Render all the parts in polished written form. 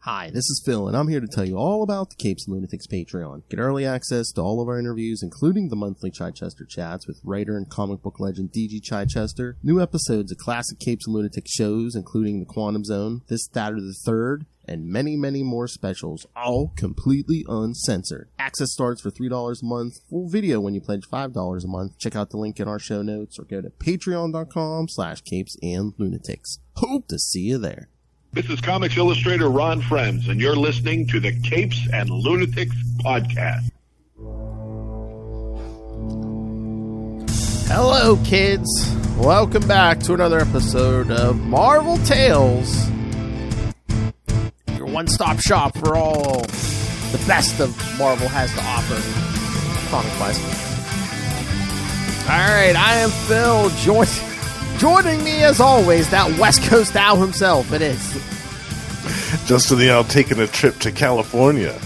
Hi, this is Phil, and I'm here to tell you all about the Capes and Lunatics Patreon. Get early access to all of our interviews, including the monthly Chichester chats with writer and comic book legend D.G. Chichester, new episodes of classic Capes and Lunatics shows, including The Quantum Zone, This, That, or the Third, and many, many more specials, all completely uncensored. Access starts for $3 a month, full video when you pledge $5 a month. Check out the link in our show notes, or go to patreon.com/CapesandLunatics. Hope to see you there. This is Comics Illustrator Ron Friends, and you're listening to the Capes and Lunatics podcast. Hello, kids. Welcome back to another episode of Marvel Tales, your one-stop shop for all the best of Marvel has to offer, comic-wise. All right, I am Phil. Joining me, as always, that West Coast Owl himself. It is Justin the Owl taking a trip to California.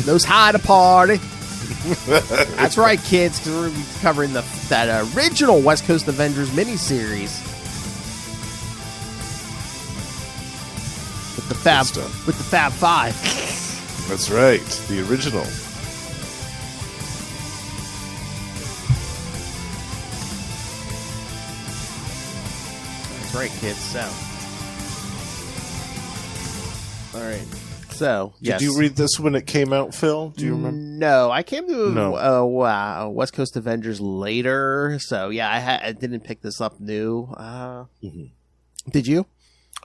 Knows how to party. That's right, kids, because we're going to be covering that original West Coast Avengers miniseries with the Fab Five. That's right, the original. That's right, kids. So, all right. So, yes. Did you read this when it came out, Phil? Do you remember? No, I came to West Coast Avengers later. So, yeah, I didn't pick this up new. Did you?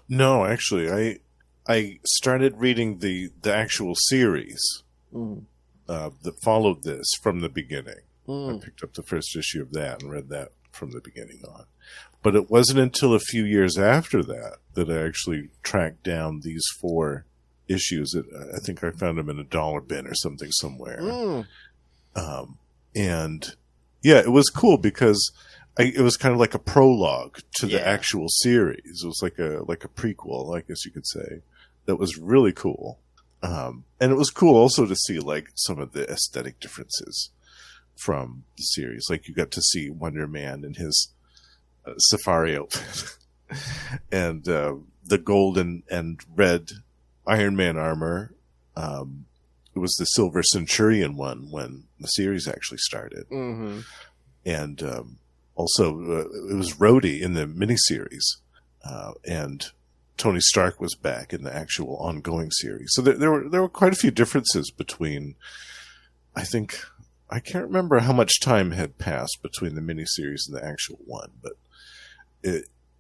No, actually, I started reading the actual series that followed this from the beginning. I picked up the first issue of that and read that from the beginning on. But it wasn't until a few years after that that I actually tracked down these 4 issues. I think I found them in a dollar bin or something somewhere. And yeah, it was cool because it was kind of like a prologue to the actual series. It was like a prequel, I guess you could say. That was really cool. And it was cool also to see like some of the aesthetic differences from the series. Like you got to see Wonder Man in his safari outfit and the gold and red Iron Man armor. It was the Silver Centurion one when the series actually started. And also it was Rhodey in the miniseries. And Tony Stark was back in the actual ongoing series. So there were quite a few differences between, I can't remember how much time had passed between the miniseries and the actual one, but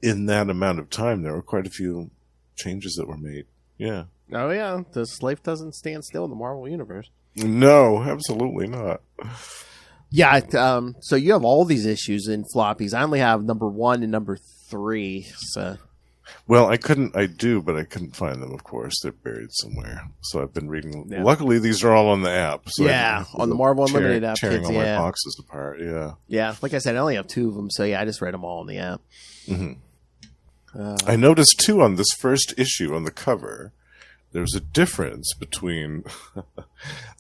in that amount of time, there were quite a few changes that were made. Yeah. Oh, yeah. This life doesn't stand still in the Marvel Universe. No, absolutely not. Yeah. So you have all these issues in floppies. I only have number 1 and number 3. So. Well, I couldn't find them, of course. They're buried somewhere. So I've been reading. Yeah. Luckily, these are all on the app. So on the Marvel Unlimited app. Tearing all my boxes apart, yeah. Yeah, like I said, I only have 2 of them. So yeah, I just read them all on the app. I noticed, too, on this first issue on the cover, there's a difference between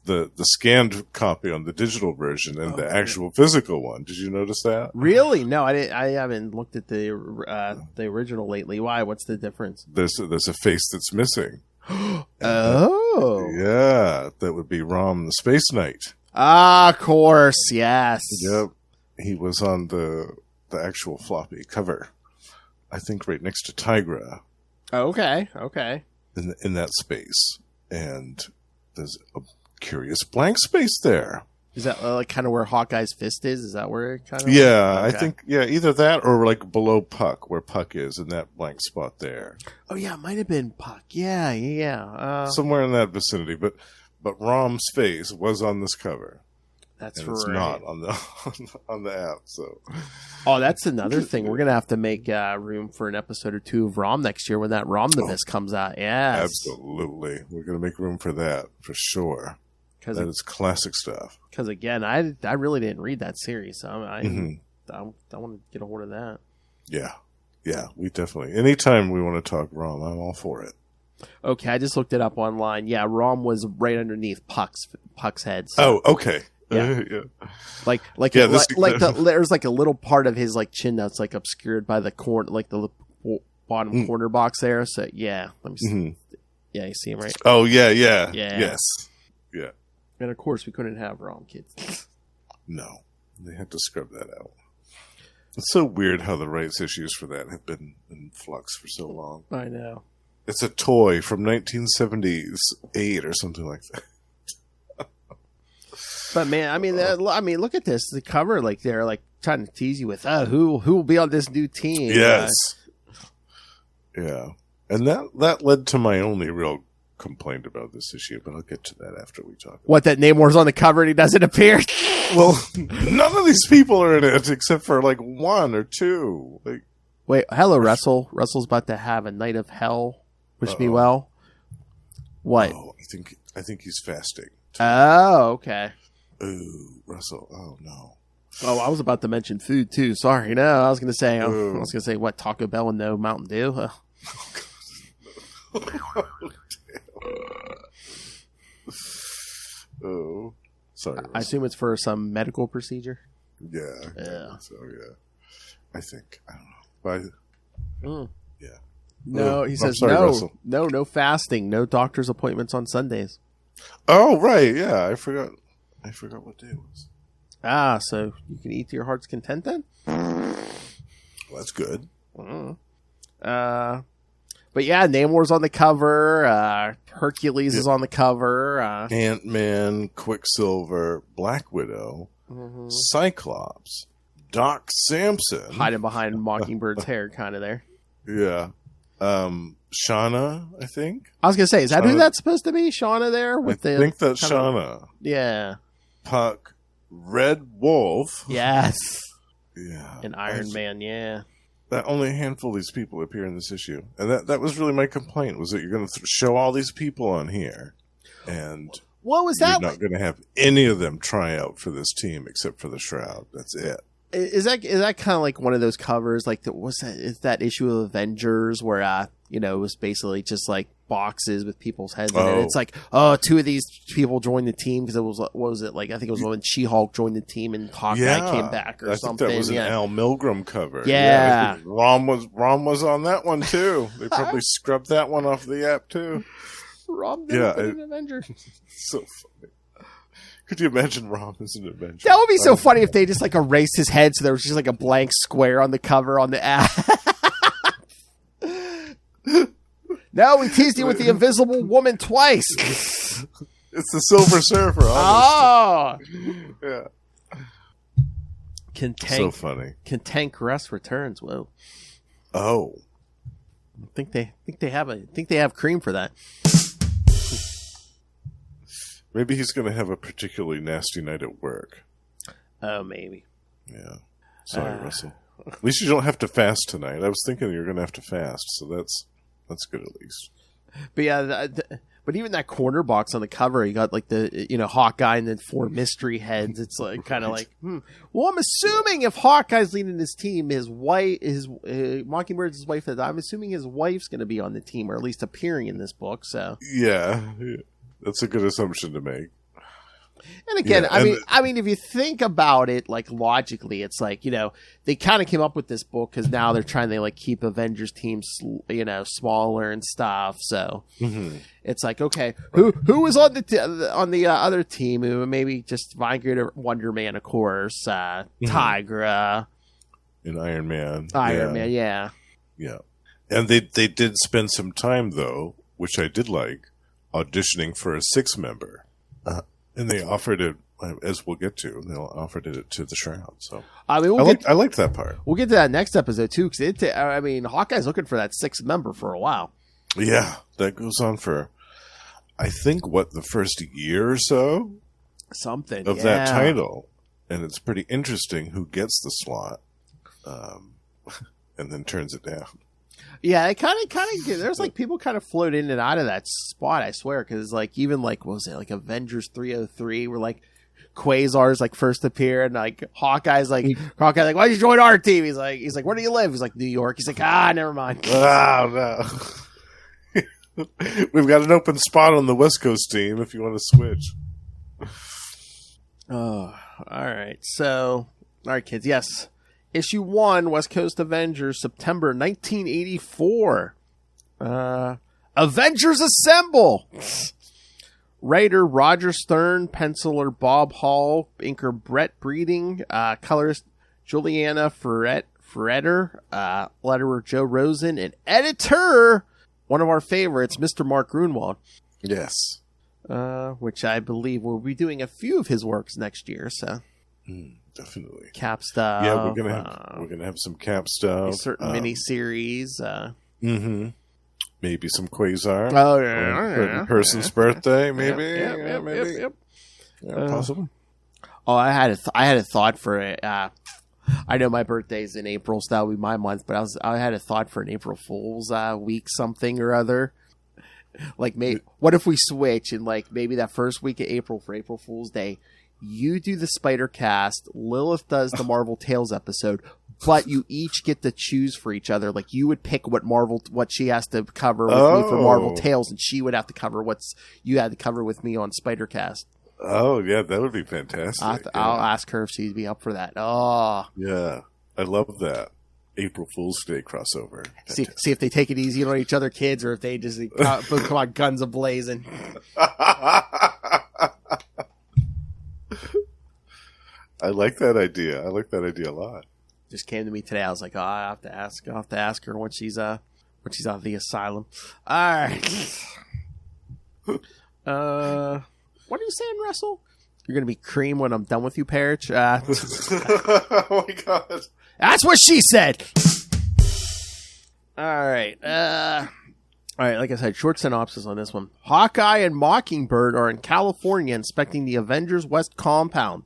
the scanned copy on the digital version and the actual physical one. Did you notice that? Really? No, I didn't. I haven't looked at the original lately. Why? What's the difference? There's a face that's missing. Oh, yeah, that would be Rom the Space Knight. Ah, of course, yes. Yep, he was on the actual floppy cover. I think right next to Tigra. Okay. In that space, and there's a curious blank space there. Is that like kind of where Hawkeye's fist is? Is that where it kind of? Yeah, okay. I think either that or like below Puck, where Puck is in that blank spot there. Oh yeah, it might have been Puck. Yeah. Somewhere in that vicinity, but Rom's face was on this cover. That's and right. It's not on the app. So. Oh, that's another thing. We're gonna have to make room for an episode or 2 of Rom next year when that Romnibus comes out. Yeah, absolutely. We're gonna make room for that for sure. That is classic stuff. Because again, I really didn't read that series, so I want to get a hold of that. Yeah, we definitely. Anytime we want to talk Rom, I'm all for it. Okay, I just looked it up online. Yeah, Rom was right underneath Puck's head. So. Oh, okay. Yeah. There's like a little part of his like chin that's like obscured by the corn, like the bottom corner box there. So yeah, let me see. Yeah, you see him right. Oh yeah. Yes. Yeah. And of course, we couldn't have Rom kids. No, they had to scrub that out. It's so weird how the rights issues for that have been in flux for so long. I know. It's a toy from 1978 or something like that. But man, I mean, look at this. The cover, like they're like trying to tease you with, who will be on this new team? Yes. Yeah, and that led to my only real complaint about this issue, but I'll get to that after we talk. What, that Namor's on the cover and he doesn't appear? Well, none of these people are in it except for like one or two. Like, wait, hello, Russell. Russell's about to have a night of hell. Wish me well. What? Oh, I think he's fasting. Oh, okay. Ooh, Russell. Oh no. Oh, I was about to mention food too. Sorry, no, I was going to say what, Taco Bell and no Mountain Dew. Oh, sorry. I assume it's for some medical procedure. Yeah. So yeah, I think I don't know. Yeah. No, he says sorry, Russell. no fasting, no doctor's appointments on Sundays. Oh right, yeah. I forgot what day it was. So you can eat to your heart's content then. Well, that's good. But yeah, Namor's on the cover. Hercules is on the cover. Ant-Man, Quicksilver, Black Widow, Cyclops, Doc Samson. Hiding behind Mockingbird's hair kind of there. Yeah. Shauna, I think. I was going to say, is that who that's supposed to be? Shauna there? I think that's Shauna. Yeah. Puck, Red Wolf. Yes. Yeah. And Iron Man, yeah. That only a handful of these people appear in this issue. And that was really my complaint, was that you're going to show all these people on here. And what was that? You're not going to have any of them try out for this team except for the Shroud. That's it. Is that kind of like one of those covers, like is that issue of Avengers where it was basically just like boxes with people's heads in it. It's like, two of these people joined the team because it was, what was it, like I think it was when She-Hulk joined the team and Hawkeye came back or something. That was an Al Milgrom cover. Yeah. I think Rom was on that one too. They probably scrubbed that one off the app too. Rom an Avenger. So funny. Could you imagine Rom as an Avenger? That would be so funny if they just like erased his head so there was just like a blank square on the cover on the app. No, we teased you with the Invisible Woman twice. It's the Silver Surfer. Yeah. So funny. Cantankerous returns. Whoa. Oh. I think they have cream for that. Maybe he's going to have a particularly nasty night at work. Oh, maybe. Yeah. Sorry, Russell. At least you don't have to fast tonight. I was thinking you were going to have to fast, so that's good at least. But yeah, but even that corner box on the cover, you got like the Hawkeye and then 4 mystery heads. It's like kind of like, well, I'm assuming if Hawkeye's leading his team, his wife, Mockingbird's his wife. I'm assuming his wife's going to be on the team or at least appearing in this book. So yeah. That's a good assumption to make. And again, I mean, if you think about it, like logically, it's like, they kind of came up with this book because now they're trying to like keep Avengers teams, smaller and stuff. So it's like, okay, who was on the other team? Who maybe just Vanguard, Wonder Man, of course, Tigra, and Iron Man. Man, yeah. And they did spend some time though, which I did like, auditioning for a 6-member. And they offered it, as we'll get to, they offered it to the Shroud. So I liked that part. We'll get to that next episode too, because Hawkeye's looking for that 6th member for a while. Yeah, that goes on for, I think, the first year or so, something of that title, and it's pretty interesting who gets the slot, and then turns it down. Yeah, it kind of. There's like people kind of float in and out of that spot. I swear, because like even like what was it, like Avengers 303, where like Quasar's like first appeared, and like Hawkeye's like why'd you join our team? He's like where do you live? He's like New York. He's like never mind. Oh no, we've got an open spot on the West Coast team if you want to switch. Oh, all right. So, all right, kids. Yes. Issue 1, West Coast Avengers, September 1984. Avengers Assemble! Writer Roger Stern, penciler Bob Hall, inker Brett Breeding, colorist Juliana Ferreter, letterer Joe Rosen, and editor, one of our favorites, Mr. Mark Grunwald. Yes. Which I believe we'll be doing a few of his works next year, so. Definitely. Cap stuff. Yeah, we're gonna have some Cap stuff. Certain miniseries. Maybe some Quasar. Oh yeah. Person's birthday, maybe. Yep. Yeah, possibly. Oh, I had a thought for it. I know my birthday's in April, so that would be my month. But I had a thought for an April Fool's week, something or other. Like, what if we switch and like maybe that first week of April for April Fool's Day, you do the Spider Cast, Lilith does the Marvel Tales episode, but you each get to choose for each other. Like, you would pick what she has to cover with me for Marvel Tales, and she would have to cover you had to cover with me on Spider Cast. Oh yeah, that would be fantastic. I'll ask her if she'd be up for that. Oh yeah, I love that April Fool's Day crossover. See if they take it easy on each other, kids, or if they just come on, guns a blazing. I like that idea. I like that idea a lot. Just came to me today. I was like, I have to ask her when she's out of the asylum. All right. What are you saying, Russell? You're gonna be cream when I'm done with you, Perich. Oh my god. That's what she said. All right. Like I said, short synopsis on this one. Hawkeye and Mockingbird are in California inspecting the Avengers West compound,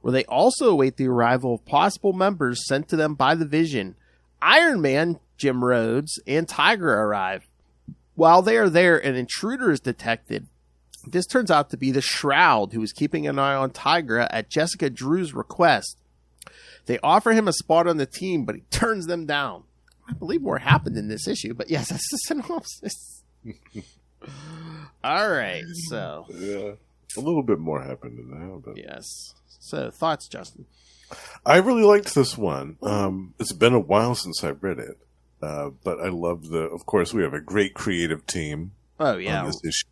where they also await the arrival of possible members sent to them by the Vision. Iron Man, Jim Rhodes, and Tigra arrive. While they are there, an intruder is detected. This turns out to be the Shroud, who is keeping an eye on Tigra at Jessica Drew's request. They offer him a spot on the team, but he turns them down. I believe more happened in this issue, but yes, that's the synopsis. All right, so. Yeah, a little bit more happened in that. But. Yes. So, thoughts, Justin? I really liked this one. It's been a while since I've read it, but I love of course, we have a great creative team. Oh, yeah. On this issue.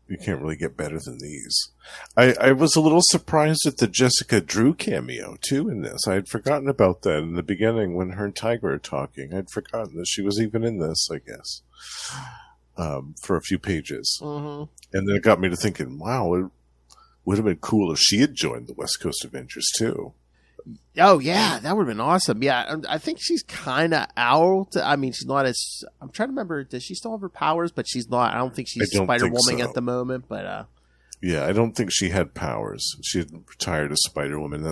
You can't really get better than these. I was a little surprised at the Jessica Drew cameo, too, in this. I had forgotten about that in the beginning when her and Tiger are talking. I'd forgotten that she was even in this, I guess, for a few pages. Mm-hmm. And then it got me to thinking, wow, it would have been cool if she had joined the West Coast Avengers, too. Oh, yeah, that would have been awesome. Yeah, I think she's kind of out. I mean, she's not as... I'm trying to remember, does she still have her powers? But she's not... I don't think she's Spider-Woman at the moment, but... Yeah, I don't think she had powers. She had retired as Spider-Woman.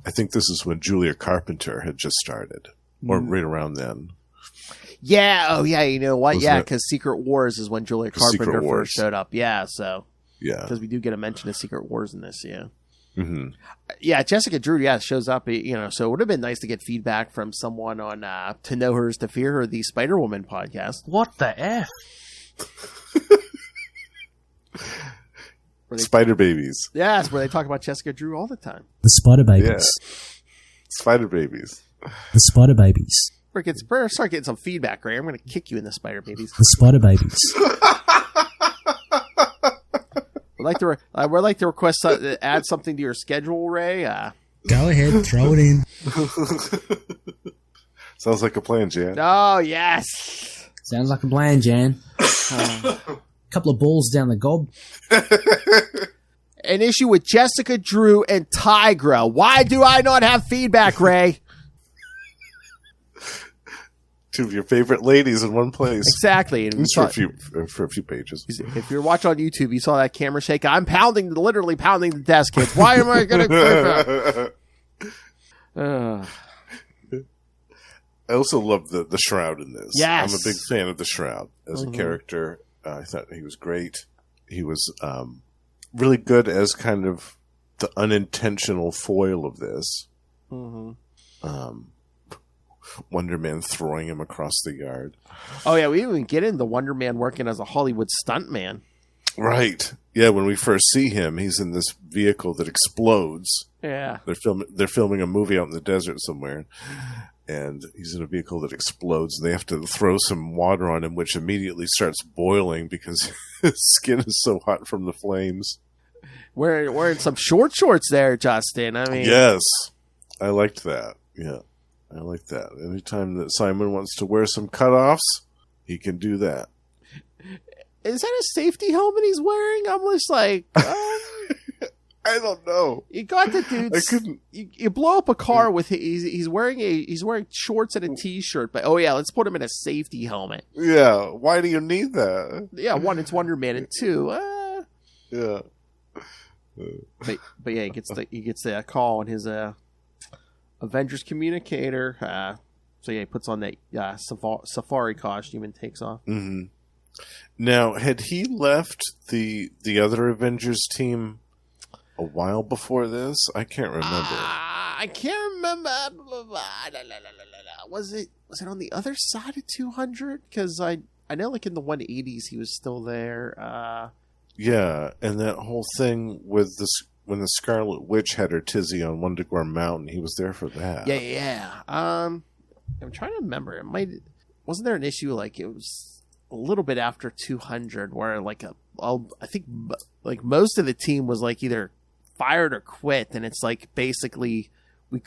I think this is when Julia Carpenter had just started, or right around then. Yeah, oh yeah, you know what? Yeah, because Secret Wars is when Julia Carpenter first showed up. Yeah, so... Yeah. Because we do get a mention of Secret Wars in this, yeah. Mm-hmm. Yeah, Jessica Drew, shows up, so it would have been nice to get feedback from someone on To Know Her Is to Fear Her, the Spider-Woman podcast. What the F? Spider Babies. Yeah, it's where they talk about Jessica Drew all the time. The Spider Babies. Yeah. Spider Babies. The Spider Babies. Better start getting some feedback, Ray. I'm going to kick you in the Spider Babies. The Spider Babies. We'd like to request add something to your schedule, Ray. Go ahead, throw it in. Sounds like a plan, Jan. Oh, yes. Sounds like a plan, Jan. Couple of balls down the gob. An issue with Jessica Drew and Tigra. Why do I not have feedback, Ray? Two of your favorite ladies in one place. Exactly. And for a few pages. If you're watching on YouTube, you saw that camera shake. I'm literally pounding the desk, kids. Why am I going to... I also love the Shroud in this. Yes. I'm a big fan of the Shroud as a character. I thought he was great. He was really good as kind of the unintentional foil of this. Mm-hmm. Wonder Man throwing him across the yard. Oh, yeah, we even get into Wonder Man working as a Hollywood stuntman. Right. Yeah, when we first see him, he's in this vehicle that explodes. Yeah. They're filming a movie out in the desert somewhere, and he's in a vehicle that explodes, and they have to throw some water on him, which immediately starts boiling because his skin is so hot from the flames. Wearing some shorts there, Justin. I mean, Yes. I liked that. Yeah. I like that. Anytime that Simon wants to wear some cutoffs, he can do that. is that a safety helmet he's wearing? I'm just like, I don't know. you got the dude. I couldn't. You blow up a car with he's wearing shorts and a t-shirt, but oh yeah, let's put him in a safety helmet. Yeah. Why do you need that? Yeah, one, it's Wonder Man, and two, Yeah. but yeah, he gets the call on his Avengers communicator. So yeah, he puts on that safari costume and takes off. Mm-hmm. Now, had he left the other Avengers team a while before this? I can't remember. I can't remember. Was it on the other side of 200? Because I know, like in the 180s, he was still there. Yeah, and that whole thing with this when the Scarlet Witch had her tizzy on Wundagore Mountain, he was there for that. Yeah. I'm trying to remember. Wasn't there an issue like it was a little bit after 200 where like I think like most of the team was like either fired or quit, and it's like basically we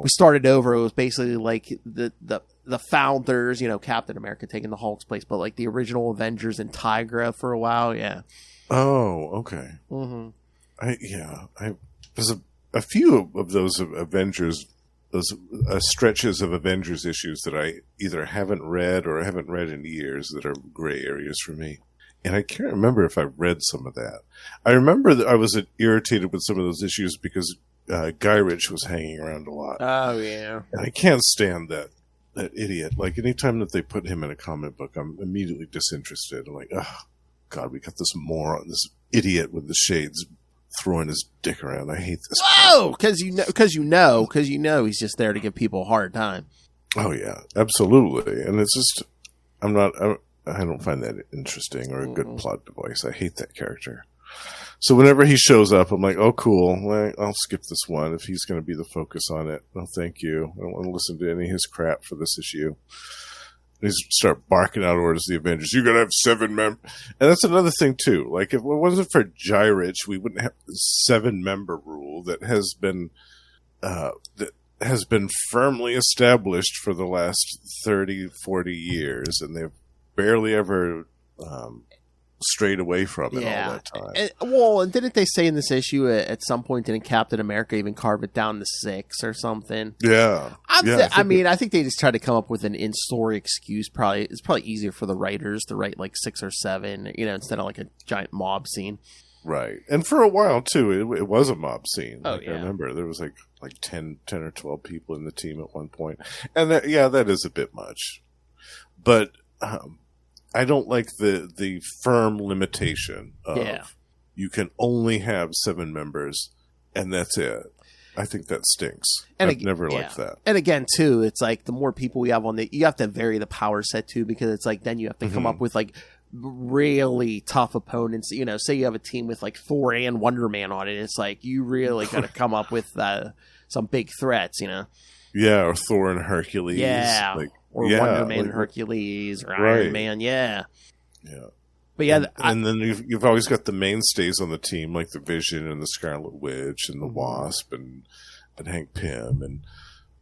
started over. It was basically like the founders, Captain America taking the Hulk's place, but like the original Avengers and Tigra for a while. Yeah. Oh, okay. Mm-hmm. There's a few of those Avengers, those stretches of Avengers issues that I either haven't read or haven't read in years that are gray areas for me. And I can't remember if I read some of that. I remember that I was irritated with some of those issues because Guy Ritchie was hanging around a lot. Oh, yeah. And I can't stand that idiot. Like, anytime that they put him in a comic book, I'm immediately disinterested. I'm like, oh, God, we got this moron, this idiot with the shades throwing his dick around. I hate this. Whoa! Because you know he's just there to give people a hard time. Oh, yeah. Absolutely. And it's just, I don't find that interesting or a good plot device. I hate that character. So whenever he shows up, I'm like, oh, cool. Well, I'll skip this one if he's going to be the focus on it. No, thank you. I don't want to listen to any of his crap for this issue. And he's start barking out orders to the Avengers. You're going to have 7 members. And that's another thing, too. Like, if it wasn't for Gyrich, we wouldn't have the 7-member rule that has been firmly established for the last 30, 40 years. And they've barely ever strayed away from it all that time. And didn't they say in this issue at some point, didn't Captain America even carve it down to 6 or something? Yeah. I think they just tried to come up with an in-story excuse. It's probably easier for the writers to write like 6 or 7, instead of like a giant mob scene. Right. And for a while, too, it was a mob scene. Oh, like, yeah. I remember there was like 10 or 12 people in the team at one point. And that is a bit much. But I don't like the firm limitation of you can only have 7 members and that's it. I think that stinks. I've never liked that. And again, too, it's like the more people we have on you have to vary the power set too, because it's like then you have to come up with like really tough opponents. Say you have a team with like Thor and Wonder Man on it. It's like you really got to come up with some big threats. Yeah, or Thor and Hercules. Yeah. Wonder Man and Hercules, or Iron Man, yeah. But yeah, and then you've always got the mainstays on the team, like the Vision and the Scarlet Witch and the Wasp and Hank Pym, and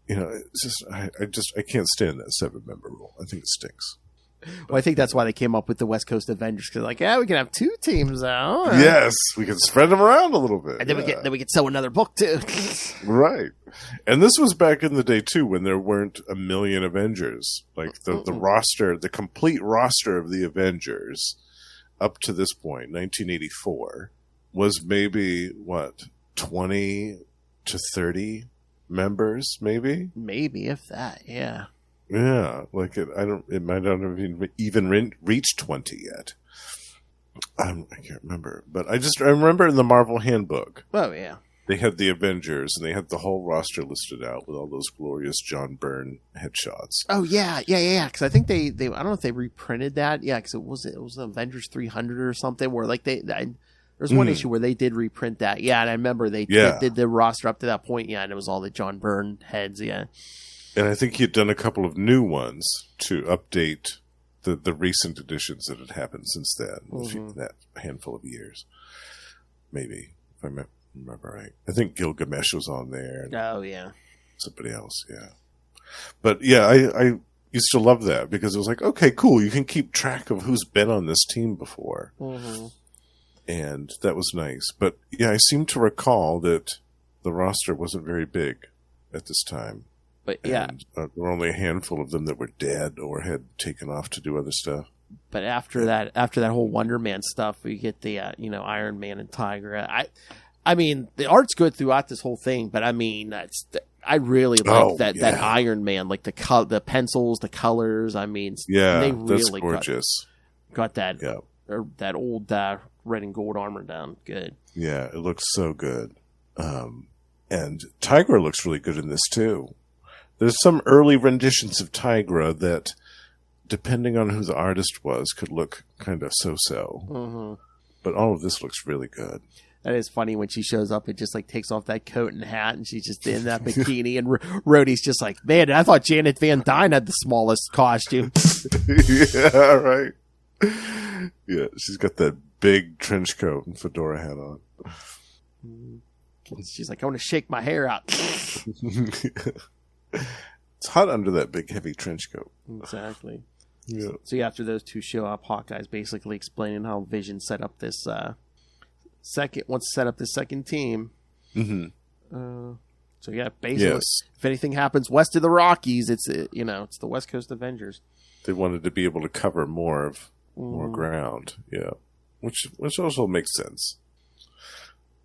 it's just I can't stand that 7-member rule. I think it stinks. Well, I think that's why they came up with the West Coast Avengers, because we can have 2 teams now. Yes, we can spread them around a little bit, and then we could sell another book too. Right, and this was back in the day too, when there weren't a million Avengers. Like the roster, the complete roster of the Avengers, up to this point, 1984, was maybe 20 to 30 members, maybe if that, yeah. Yeah, like it might not have even reached 20 yet. I can't remember, but I remember in the Marvel Handbook. Oh yeah, They had the Avengers, and they had the whole roster listed out with all those glorious John Byrne headshots. Oh yeah. Because I think they I don't know if they reprinted that. Yeah, because it was Avengers 300 or something where like there's one issue where they did reprint that. Yeah, and I remember they did the roster up to that point. Yeah, and it was all the John Byrne heads. Yeah, and I think he had done a couple of new ones to update the recent editions that had happened since then. That handful of years, maybe if I remember right. I think Gilgamesh was on there. Oh yeah, somebody else. Yeah, but yeah, I used to love that because it was like, okay, cool. You can keep track of who's been on this team before. And that was nice. But yeah, I seem to recall that the roster wasn't very big at this time. But yeah, and, there were only a handful of them that were dead or had taken off to do other stuff. But after that whole Wonder Man stuff, we get the Iron Man and Tigra. I mean, the art's good throughout this whole thing, but I mean, I really like that Iron Man, like the pencils, the colors. I mean, they really that's gorgeous. Got that that old red and gold armor down good. Yeah, it looks so good. And Tigra looks really good in this too. There's some early renditions of Tigra that, depending on who the artist was, could look kind of so-so. But all of this looks really good. That is funny when she shows up and just like takes off that coat and hat and she's just in that bikini and Rhodey's just like, man, I thought Janet Van Dyne had the smallest costume. Yeah, right. Yeah, she's got that big trench coat and fedora hat on. She's like, I want to shake my hair out. It's hot under that big heavy trench coat. Exactly. Yeah. So after those two show up, Hawkeye's basically explaining how Vision set up this second team. So yeah, basically, if anything happens west of the Rockies, it's the West Coast Avengers. They wanted to be able to cover more ground. Yeah, which also makes sense.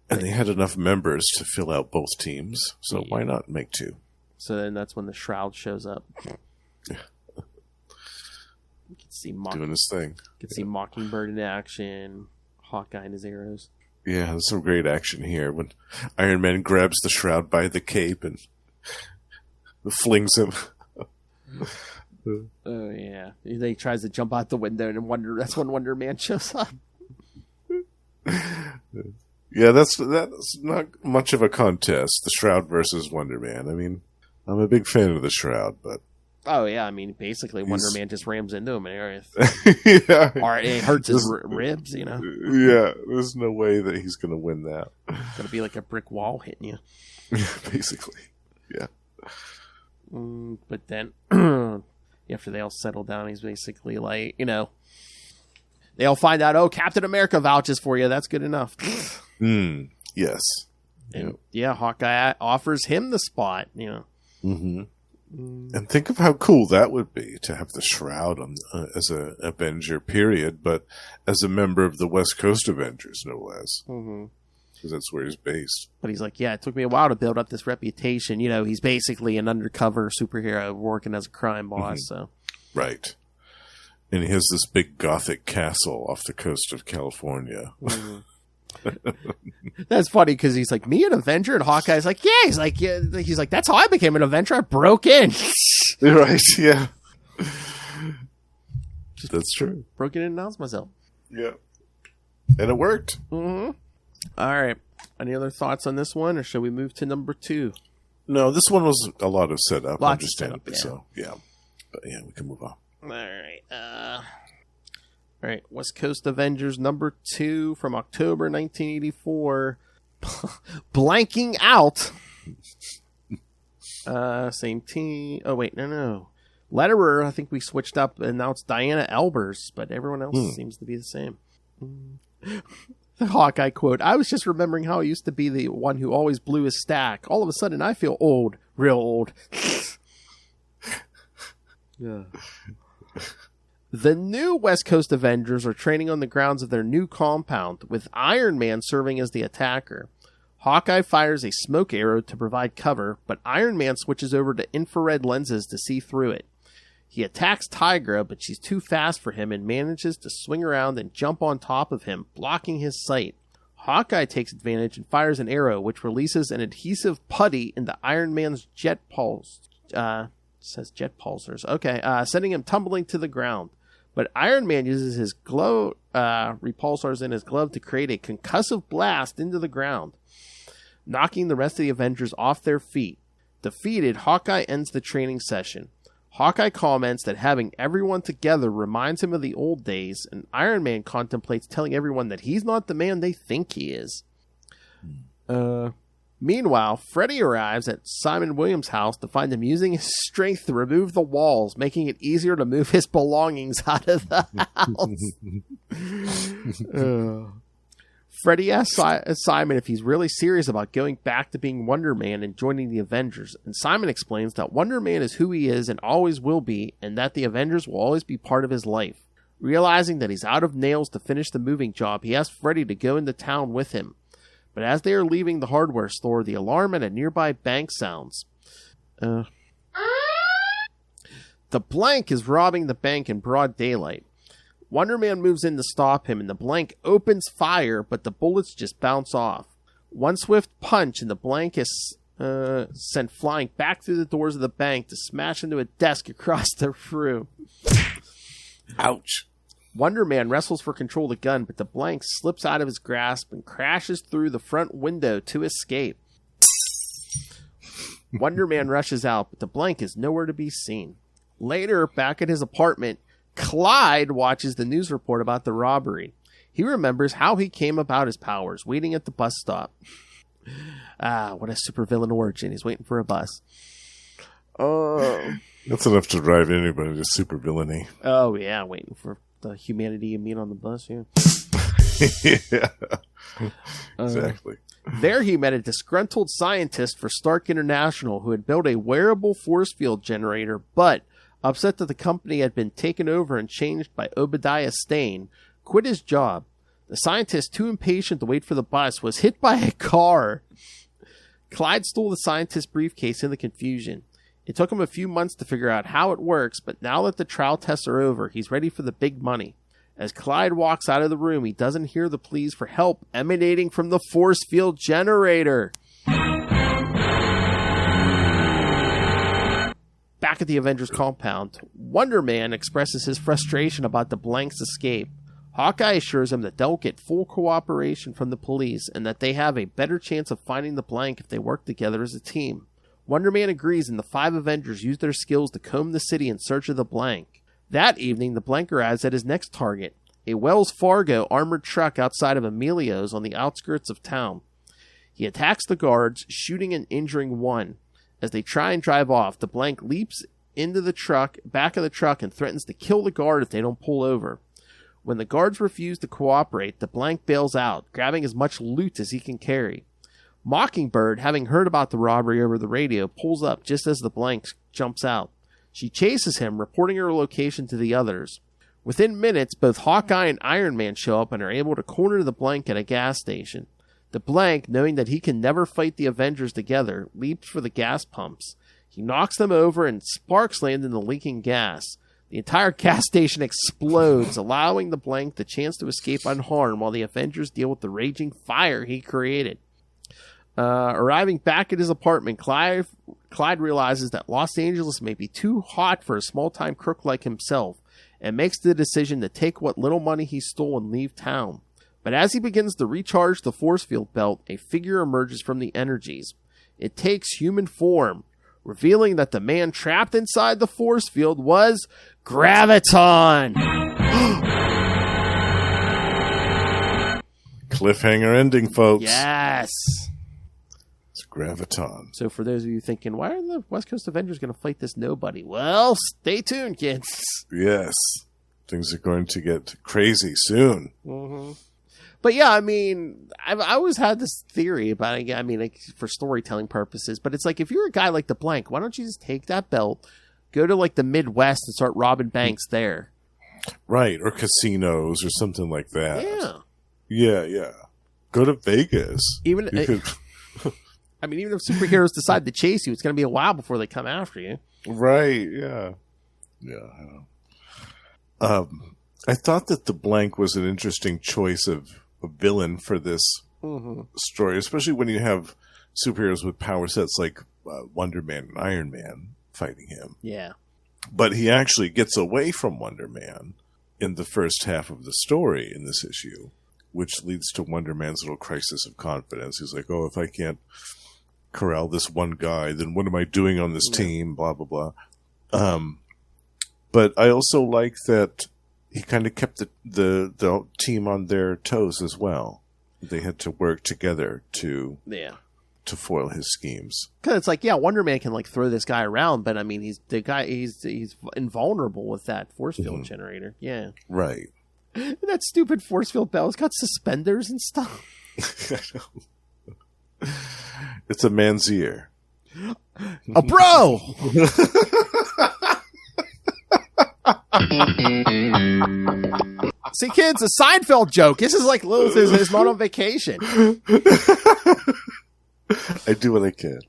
And they had enough members to fill out both teams, so why not make two? So then that's when the Shroud shows up. Yeah. You can see doing his thing. You can see Mockingbird in action, Hawkeye and his arrows. Yeah, there's some great action here when Iron Man grabs the Shroud by the cape and flings him. Oh yeah, he tries to jump out the window and that's when Wonder Man shows up. Yeah, that's not much of a contest, the Shroud versus Wonder Man. I mean, I'm a big fan of the Shroud, but... Oh, yeah, I mean, basically, Wonder Man just rams into him and or it hurts his ribs, Yeah, there's no way that he's going to win that. It's going to be like a brick wall hitting you. Basically, yeah. But then, after they all settle down, he's basically like, they all find out, Captain America vouches for you. That's good enough. Yes. And, Hawkeye offers him the spot, And think of how cool that would be to have the Shroud as an Avenger, period, but as a member of the West Coast Avengers, no less. Because that's where he's based. But he's like, it took me a while to build up this reputation. He's basically an undercover superhero working as a crime boss. So, right. And he has this big gothic castle off the coast of California. That's funny because he's like, me an Avenger? And Hawkeye's like, he's like, that's how I became an Avenger. I broke in. Right, yeah. That's true. Broke in and announced myself. Yeah. And it worked. All right. Any other thoughts on this one, or should we move to number 2? No, this one was a lot of setup. Lots of setup, so, yeah. But yeah, we can move on. All right. All right. West Coast Avengers number 2 from October 1984. Blanking out. Same team. Oh, wait. No. Letterer, I think we switched up, and now it's Diana Elbers, but everyone else seems to be the same. The Hawkeye quote, I was just remembering how I used to be the one who always blew his stack. All of a sudden, I feel old. Real old. Yeah. The new West Coast Avengers are training on the grounds of their new compound, with Iron Man serving as the attacker. Hawkeye fires a smoke arrow to provide cover, but Iron Man switches over to infrared lenses to see through it. He attacks Tigra, but she's too fast for him and manages to swing around and jump on top of him, blocking his sight. Hawkeye takes advantage and fires an arrow, which releases an adhesive putty into Iron Man's jet pulse. Says jet pulsers. Okay, sending him tumbling to the ground. But Iron Man uses his glow repulsors in his glove to create a concussive blast into the ground, knocking the rest of the Avengers off their feet. Defeated, Hawkeye ends the training session. Hawkeye comments that having everyone together reminds him of the old days, and Iron Man contemplates telling everyone that he's not the man they think he is. Meanwhile, Freddy arrives at Simon Williams' house to find him using his strength to remove the walls, making it easier to move his belongings out of the house. Freddy asks Simon if he's really serious about going back to being Wonder Man and joining the Avengers, and Simon explains that Wonder Man is who he is and always will be, and that the Avengers will always be part of his life. Realizing that he's out of nails to finish the moving job, he asks Freddy to go into town with him. But as they are leaving the hardware store, the alarm at a nearby bank sounds. The Blank is robbing the bank in broad daylight. Wonder Man moves in to stop him, and the Blank opens fire, but the bullets just bounce off. One swift punch, and the Blank is sent flying back through the doors of the bank to smash into a desk across the room. Ouch. Wonder Man wrestles for control of the gun, but the Blank slips out of his grasp and crashes through the front window to escape. Wonder Man rushes out, but the Blank is nowhere to be seen. Later, back at his apartment, Clyde watches the news report about the robbery. He remembers how he came about his powers, waiting at the bus stop. What a supervillain origin. He's waiting for a bus. That's enough to drive anybody to supervillainy. Oh, yeah, waiting for the humanity you meet on the bus, yeah. Yeah, exactly. There he met a disgruntled scientist for Stark International who had built a wearable force field generator, but, upset that the company had been taken over and changed by Obadiah Stane, quit his job. The scientist, too impatient to wait for the bus, was hit by a car. Clyde stole the scientist's briefcase in the confusion. It took him a few months to figure out how it works, but now that the trial tests are over, he's ready for the big money. As Clyde walks out of the room, he doesn't hear the pleas for help emanating from the force field generator. Back at the Avengers compound, Wonder Man expresses his frustration about the Blank's escape. Hawkeye assures him that they'll get full cooperation from the police and that they have a better chance of finding the Blank if they work together as a team. Wonder Man agrees, and the 5 Avengers use their skills to comb the city in search of the Blank. That evening, the Blank arrives at his next target, a Wells Fargo armored truck outside of Emilio's on the outskirts of town. He attacks the guards, shooting and injuring one. As they try and drive off, the Blank leaps into the back of the truck and threatens to kill the guard if they don't pull over. When the guards refuse to cooperate, the Blank bails out, grabbing as much loot as he can carry. Mockingbird, having heard about the robbery over the radio, pulls up just as the Blank jumps out. She chases him, reporting her location to the others. Within minutes, both Hawkeye and Iron Man show up and are able to corner the Blank at a gas station. The Blank, knowing that he can never fight the Avengers together, leaps for the gas pumps. He knocks them over and sparks land in the leaking gas. The entire gas station explodes, allowing the Blank the chance to escape unharmed while the Avengers deal with the raging fire he created. Arriving back at his apartment, Clyde realizes that Los Angeles may be too hot for a small-time crook like himself, and makes the decision to take what little money he stole and leave town. But as he begins to recharge the force field belt, a figure emerges from the energies. It takes human form, revealing that the man trapped inside the force field was Graviton! Cliffhanger ending, folks. Yes! It's Graviton. So for those of you thinking, why are the West Coast Avengers going to fight this nobody? Well, stay tuned, kids. Yes. Things are going to get crazy soon. Mm-hmm. But yeah, I mean, I always had this theory about it. I mean, like, for storytelling purposes, but it's like, if you're a guy like the Blank, why don't you just take that belt, go to like the Midwest and start robbing banks there? Right. Or casinos or something like that. Yeah. Yeah. Go to Vegas. Even if superheroes decide to chase you, it's going to be a while before they come after you. Right. Yeah. I thought that the Blank was an interesting choice of a villain for this story, especially when you have superheroes with power sets like Wonder Man and Iron Man fighting him. Yeah. But he actually gets away from Wonder Man in the first half of the story in this issue, which leads to Wonder Man's little crisis of confidence. He's like, oh, if I can't corral this one guy, then what am I doing on this team? Blah, blah, blah. But I also like that he kind of kept the team on their toes as well. They had to work together to foil his schemes. Because it's like, Wonder Man can like throw this guy around, but I mean, he's invulnerable with that force field generator. Yeah, right. And that stupid force field bell has got suspenders and stuff. It's a man's ear. A bro. See, kids, a Seinfeld joke. This is like Lilith is not on vacation. I do what I can.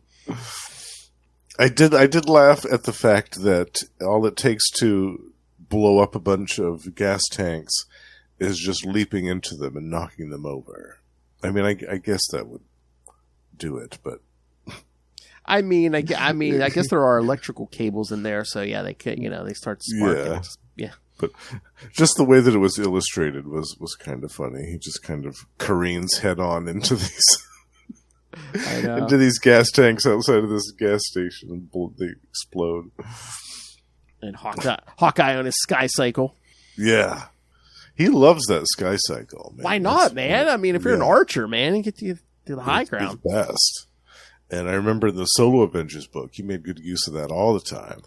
I did laugh at the fact that all it takes to blow up a bunch of gas tanks is just leaping into them and knocking them over. I mean, I guess that would do it, but I guess there are electrical cables in there, so yeah, they could, they start sparking. Yeah. But just the way that it was illustrated was kind of funny. He just kind of careens head on into these gas tanks outside of this gas station, and they explode. And Hawkeye on his sky cycle. Yeah, he loves that sky cycle. Man. Why not, man? I mean, if you're an archer, man, you get to the high ground. He's best. And I remember the Solo Avengers book. He made good use of that all the time.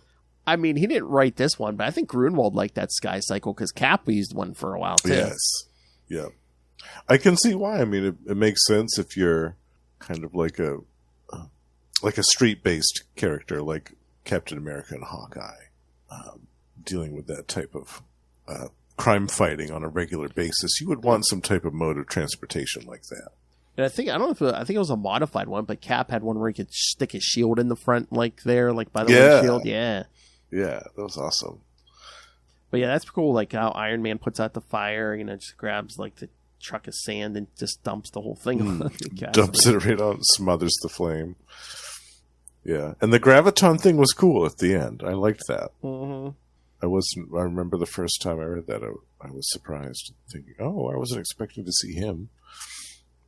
I mean, he didn't write this one, but I think Grunwald liked that sky cycle because Cap used one for a while too. Yes, yeah, I can see why. I mean, it makes sense if you're kind of like a street-based character like Captain America and Hawkeye, dealing with that type of crime fighting on a regular basis. You would want some type of mode of transportation like that. And I think it was a modified one, but Cap had one where he could stick his shield in the front, like by the windshield. Yeah. Yeah, that was awesome. But yeah, that's cool. Like how Iron Man puts out the fire, just grabs like the truck of sand and just dumps the whole thing on the gas. Dumps it right on, smothers the flame. Yeah, and the Graviton thing was cool at the end. I liked that. Mm-hmm. I remember the first time I read that, I was surprised, thinking, oh, I wasn't expecting to see him.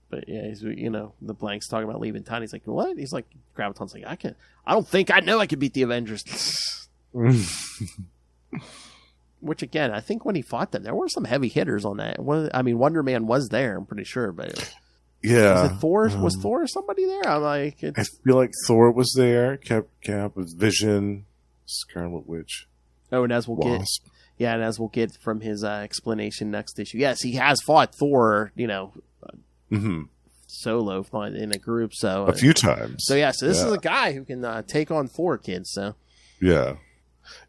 But yeah, he's, the Blank's talking about leaving town. He's like, what? He's like, Graviton's like, I know I could beat the Avengers. Which again, I think when he fought them, there were some heavy hitters on that. Wonder Man was there, I'm pretty sure, but was it Thor? Was Thor somebody there? I'm like, I feel like Thor was there. Cap was Vision, Scarlet Witch. Oh, and as we'll get from his explanation next issue, yes, he has fought Thor. Solo in a group, so a few times. So this is a guy who can take on Thor, kids. So yeah,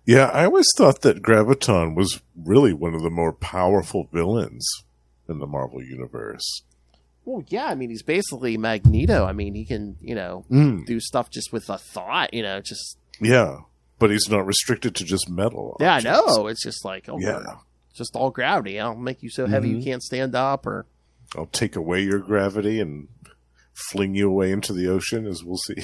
I always thought that Graviton was really one of the more powerful villains in the Marvel universe. Well, yeah, I mean, he's basically Magneto. I mean, he can do stuff just with a thought. But he's not restricted to just metal. Yeah, I know. It's just like just all gravity. I'll make you so heavy you can't stand up, or I'll take away your gravity and fling you away into the ocean, as we'll see.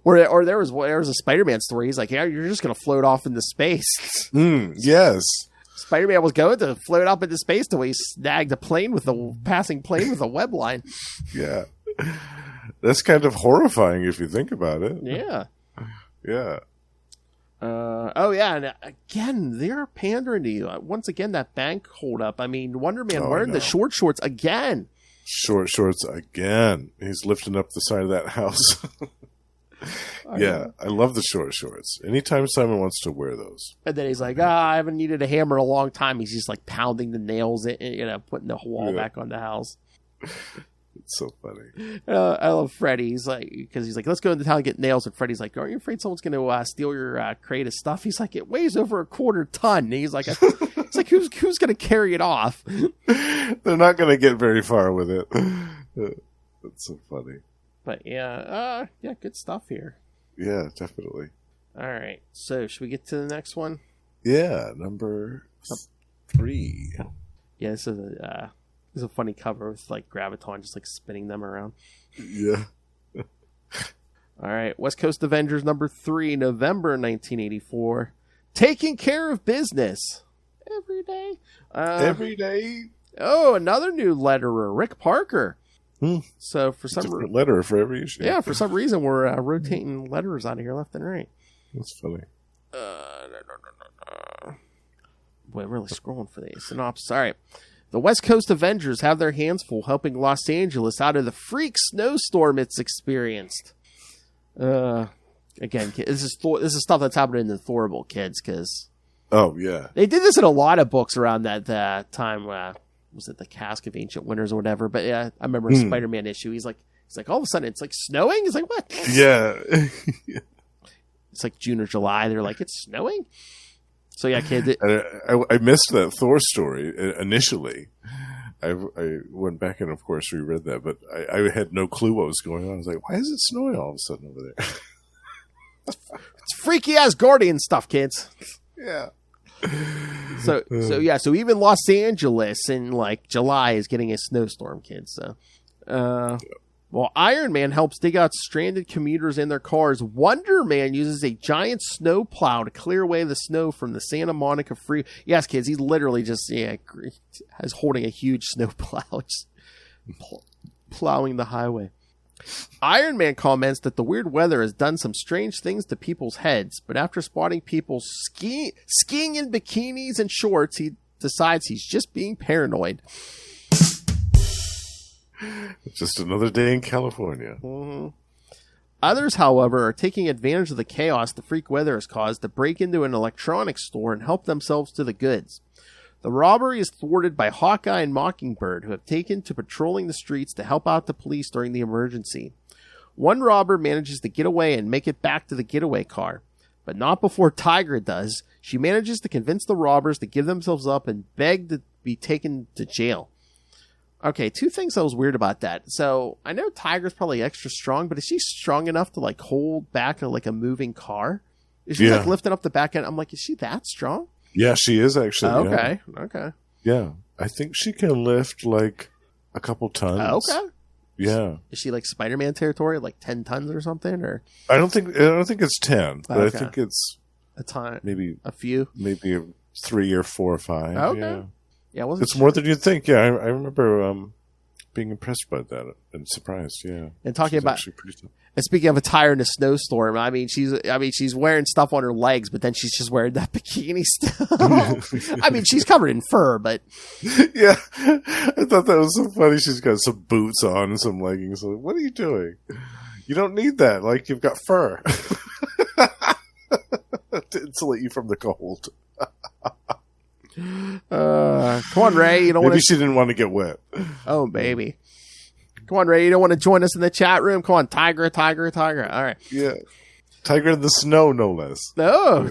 Or there was a Spider-Man story. He's like, yeah, you're just going to float off into space. Yes. Spider-Man was going to float up into space till he snagged a passing plane with a web line. Yeah. That's kind of horrifying if you think about it. Yeah. Yeah. And again, they're pandering to you. Once again, that bank holdup. I mean, Wonder Man wearing the short shorts again. Short shorts again. He's lifting up the side of that house. I love the short shorts. Anytime Simon wants to wear those. And then he's like, I haven't needed a hammer in a long time. He's just like pounding the nails in, putting the wall back on the house. It's so funny. I love Freddy. He's like, because he's like, let's go into town and get nails. And Freddy's like, aren't you afraid someone's going to steal your crate of stuff? He's like, it weighs over 1/4 ton. And he's like, it's like, who's going to carry it off? They're not going to get very far with it. That's so funny. But good stuff here. Yeah, definitely. All right. So should we get to the next one? Yeah, number 3. Yeah, this is a funny cover with like Graviton just like spinning them around. Yeah. All right, West Coast Avengers number 3, November 1984. Taking care of business every day. Every day. Oh, another new letterer, Rick Parker. So for some different letterer for every issue. Yeah, for some reason we're rotating letterers out of here left and right. That's funny. Boy, I'm really scrolling for these synopsis. All right. The West Coast Avengers have their hands full helping Los Angeles out of the freak snowstorm it's experienced. Again, this is stuff that's happening in the Thorable, kids, because oh yeah, they did this in a lot of books around that time. Was it the Cask of Ancient Winters or whatever? But yeah, I remember a Spider-Man issue. He's like all of a sudden it's like snowing. He's like, what? Yeah. It's like June or July. They're like, it's snowing. So yeah, kid. I missed that Thor story initially. I went back and of course reread that, but I had no clue what was going on. I was like, why is it snowing all of a sudden over there? It's freaky Asgardian stuff, kids. Yeah. So even Los Angeles in like July is getting a snowstorm, kids. So, while Iron Man helps dig out stranded commuters in their cars, Wonder Man uses a giant snow plow to clear away the snow from the Santa Monica free. Yes, kids, he's literally just is holding a huge snow plow, just plowing the highway. Iron Man comments that the weird weather has done some strange things to people's heads, but after spotting people skiing in bikinis and shorts, he decides he's just being paranoid. It's just another day in California. Mm-hmm. Others, however, are taking advantage of the chaos the freak weather has caused to break into an electronics store and help themselves to the goods. The robbery is thwarted by Hawkeye and Mockingbird, who have taken to patrolling the streets to help out the police during the emergency. One robber manages to get away and make it back to the getaway car, but not before Tigra does. She manages to convince the robbers to give themselves up and beg to be taken to jail. Okay, two things that was weird about that. So, I know Tigra's probably extra strong, but is she strong enough to, like, hold back a moving car? Is she, like, lifting up the back end? I'm like, is she that strong? Yeah, she is, actually. Okay, yeah. Okay. Yeah, I think she can lift, like, a couple tons. Okay. Yeah. Is she, like, Spider-Man territory, like 10 tons or something? Or I don't think it's 10, but okay. I think it's a ton. Maybe a few. Maybe 3 or 4 or 5. Okay. Yeah. Yeah, it's more than you'd think. Yeah, I remember being impressed by that and surprised. Yeah, and talking about and speaking of attire in a snowstorm, I mean she's wearing stuff on her legs, but then she's just wearing that bikini stuff. I mean she's covered in fur, but yeah, I thought that was so funny. She's got some boots on and some leggings. Like, what are you doing? You don't need that. Like you've got fur to insulate you from the cold. Come on, Ray. You don't Maybe she didn't want to get wet. Oh, baby. Come on, Ray. You don't want to join us in the chat room? Come on, Tigra. All right. Yeah. Tiger in the snow, no less. No.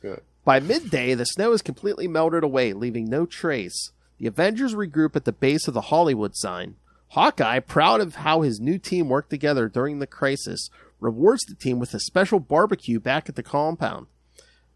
Good. By midday, the snow is completely melted away, leaving no trace. The Avengers regroup at the base of the Hollywood sign. Hawkeye, proud of how his new team worked together during the crisis, rewards the team with a special barbecue back at the compound.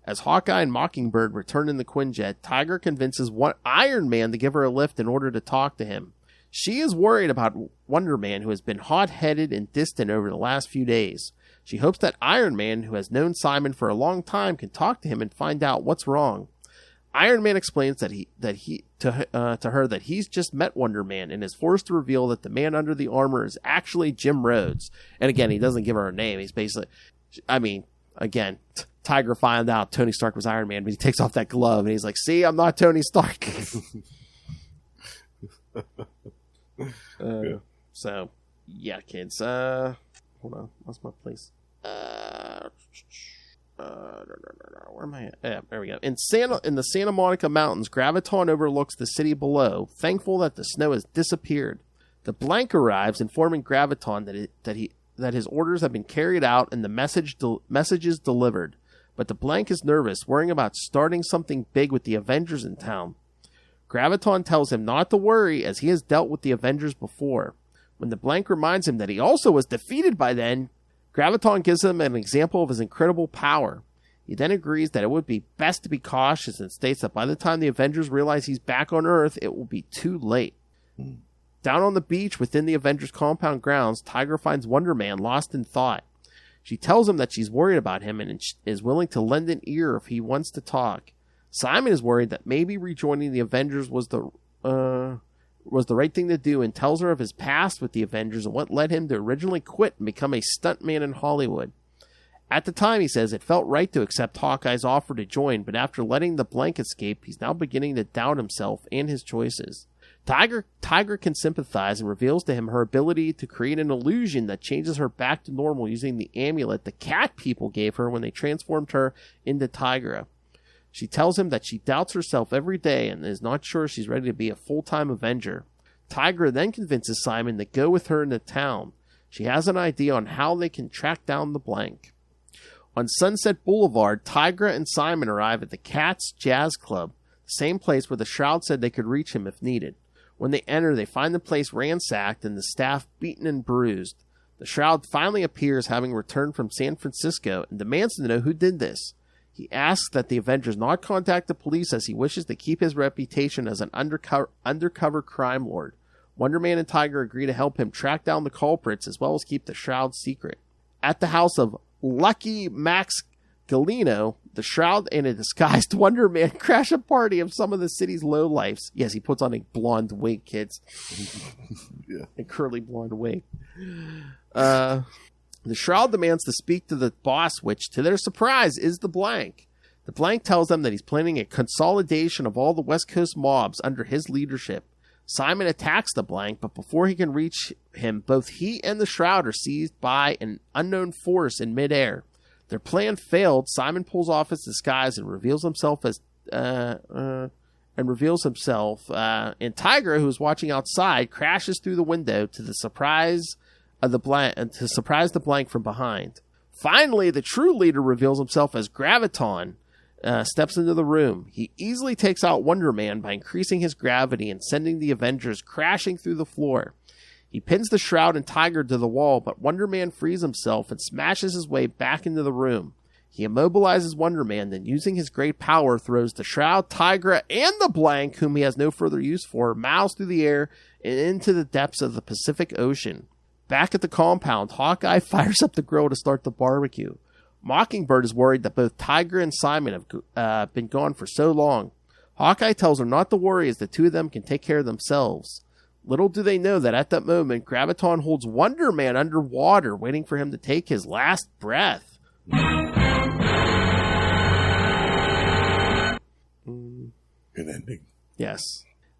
As Hawkeye and Mockingbird return in the Quinjet, Tigra convinces Iron Man to give her a lift in order to talk to him. She is worried about Wonder Man, who has been hot-headed and distant over the last few days. She hopes that Iron Man, who has known Simon for a long time, can talk to him and find out what's wrong. Iron Man explains to her that he's just met Wonder Man and is forced to reveal that the man under the armor is actually Jim Rhodes. And again, he doesn't give her a name. He's basically, again, Tigra found out Tony Stark was Iron Man, but he takes off that glove and he's like, see, I'm not Tony Stark. Yeah. So, yeah, kids. Hold on. What's my place? Where am I at? Yeah, there we go. In the Santa Monica Mountains, Graviton overlooks the city below, thankful that the snow has disappeared. The Blank arrives, informing Graviton that his orders have been carried out and the messages delivered. But the Blank is nervous, worrying about starting something big with the Avengers in town. Graviton tells him not to worry, as he has dealt with the Avengers before. When the Blank reminds him that he also was defeated by then, Graviton gives him an example of his incredible power. He then agrees that it would be best to be cautious and states that by the time the Avengers realize he's back on Earth, it will be too late. Down on the beach within the Avengers compound grounds, Tigra finds Wonder Man lost in thought. She tells him that she's worried about him and is willing to lend an ear if he wants to talk. Simon is worried that maybe rejoining the Avengers was the right thing to do and tells her of his past with the Avengers and what led him to originally quit and become a stuntman in Hollywood. At the time, he says, it felt right to accept Hawkeye's offer to join, but after letting the Blank escape, he's now beginning to doubt himself and his choices. Tigra can sympathize and reveals to him her ability to create an illusion that changes her back to normal using the amulet the cat people gave her when they transformed her into Tigra. She tells him that she doubts herself every day and is not sure she's ready to be a full-time Avenger. Tigra then convinces Simon to go with her into town. She has an idea on how they can track down the Blank. On Sunset Boulevard, Tigra and Simon arrive at the Cats Jazz Club, the same place where the Shroud said they could reach him if needed. When they enter, they find the place ransacked and the staff beaten and bruised. The Shroud finally appears, having returned from San Francisco, and demands to know who did this. He asks that the Avengers not contact the police as he wishes to keep his reputation as an undercover crime lord. Wonder Man and Tigra agree to help him track down the culprits as well as keep the Shroud's secret. At the house of Lucky Max Galino, the Shroud and a disguised Wonder Man crash a party of some of the city's lowlifes. Yes, he puts on a blonde wig, kids. Yeah. A curly blonde wig. The Shroud demands to speak to the boss, which, to their surprise, is the Blank. The Blank tells them that he's planning a consolidation of all the West Coast mobs under his leadership. Simon attacks the Blank, but before he can reach him, both he and the Shroud are seized by an unknown force in midair. Their plan failed. Simon pulls off his disguise and reveals himself and Tigra, who is watching outside, crashes through the window to the surprise of the Blank and to surprise the Blank from behind. Finally, the true leader reveals himself as Graviton. Steps into the room. He easily takes out Wonder Man by increasing his gravity and sending the Avengers crashing through the floor. He pins the Shroud and Tigra to the wall, but Wonder Man frees himself and smashes his way back into the room. He immobilizes Wonder Man, then using his great power throws the Shroud, Tigra, and the Blank, whom he has no further use for, miles through the air and into the depths of the Pacific Ocean. Back at the compound, Hawkeye fires up the grill to start the barbecue. Mockingbird is worried that both Tigra and Simon have been gone for so long. Hawkeye tells her not to worry as the two of them can take care of themselves. Little do they know that at that moment, Graviton holds Wonder Man underwater, waiting for him to take his last breath. Good ending. Yes.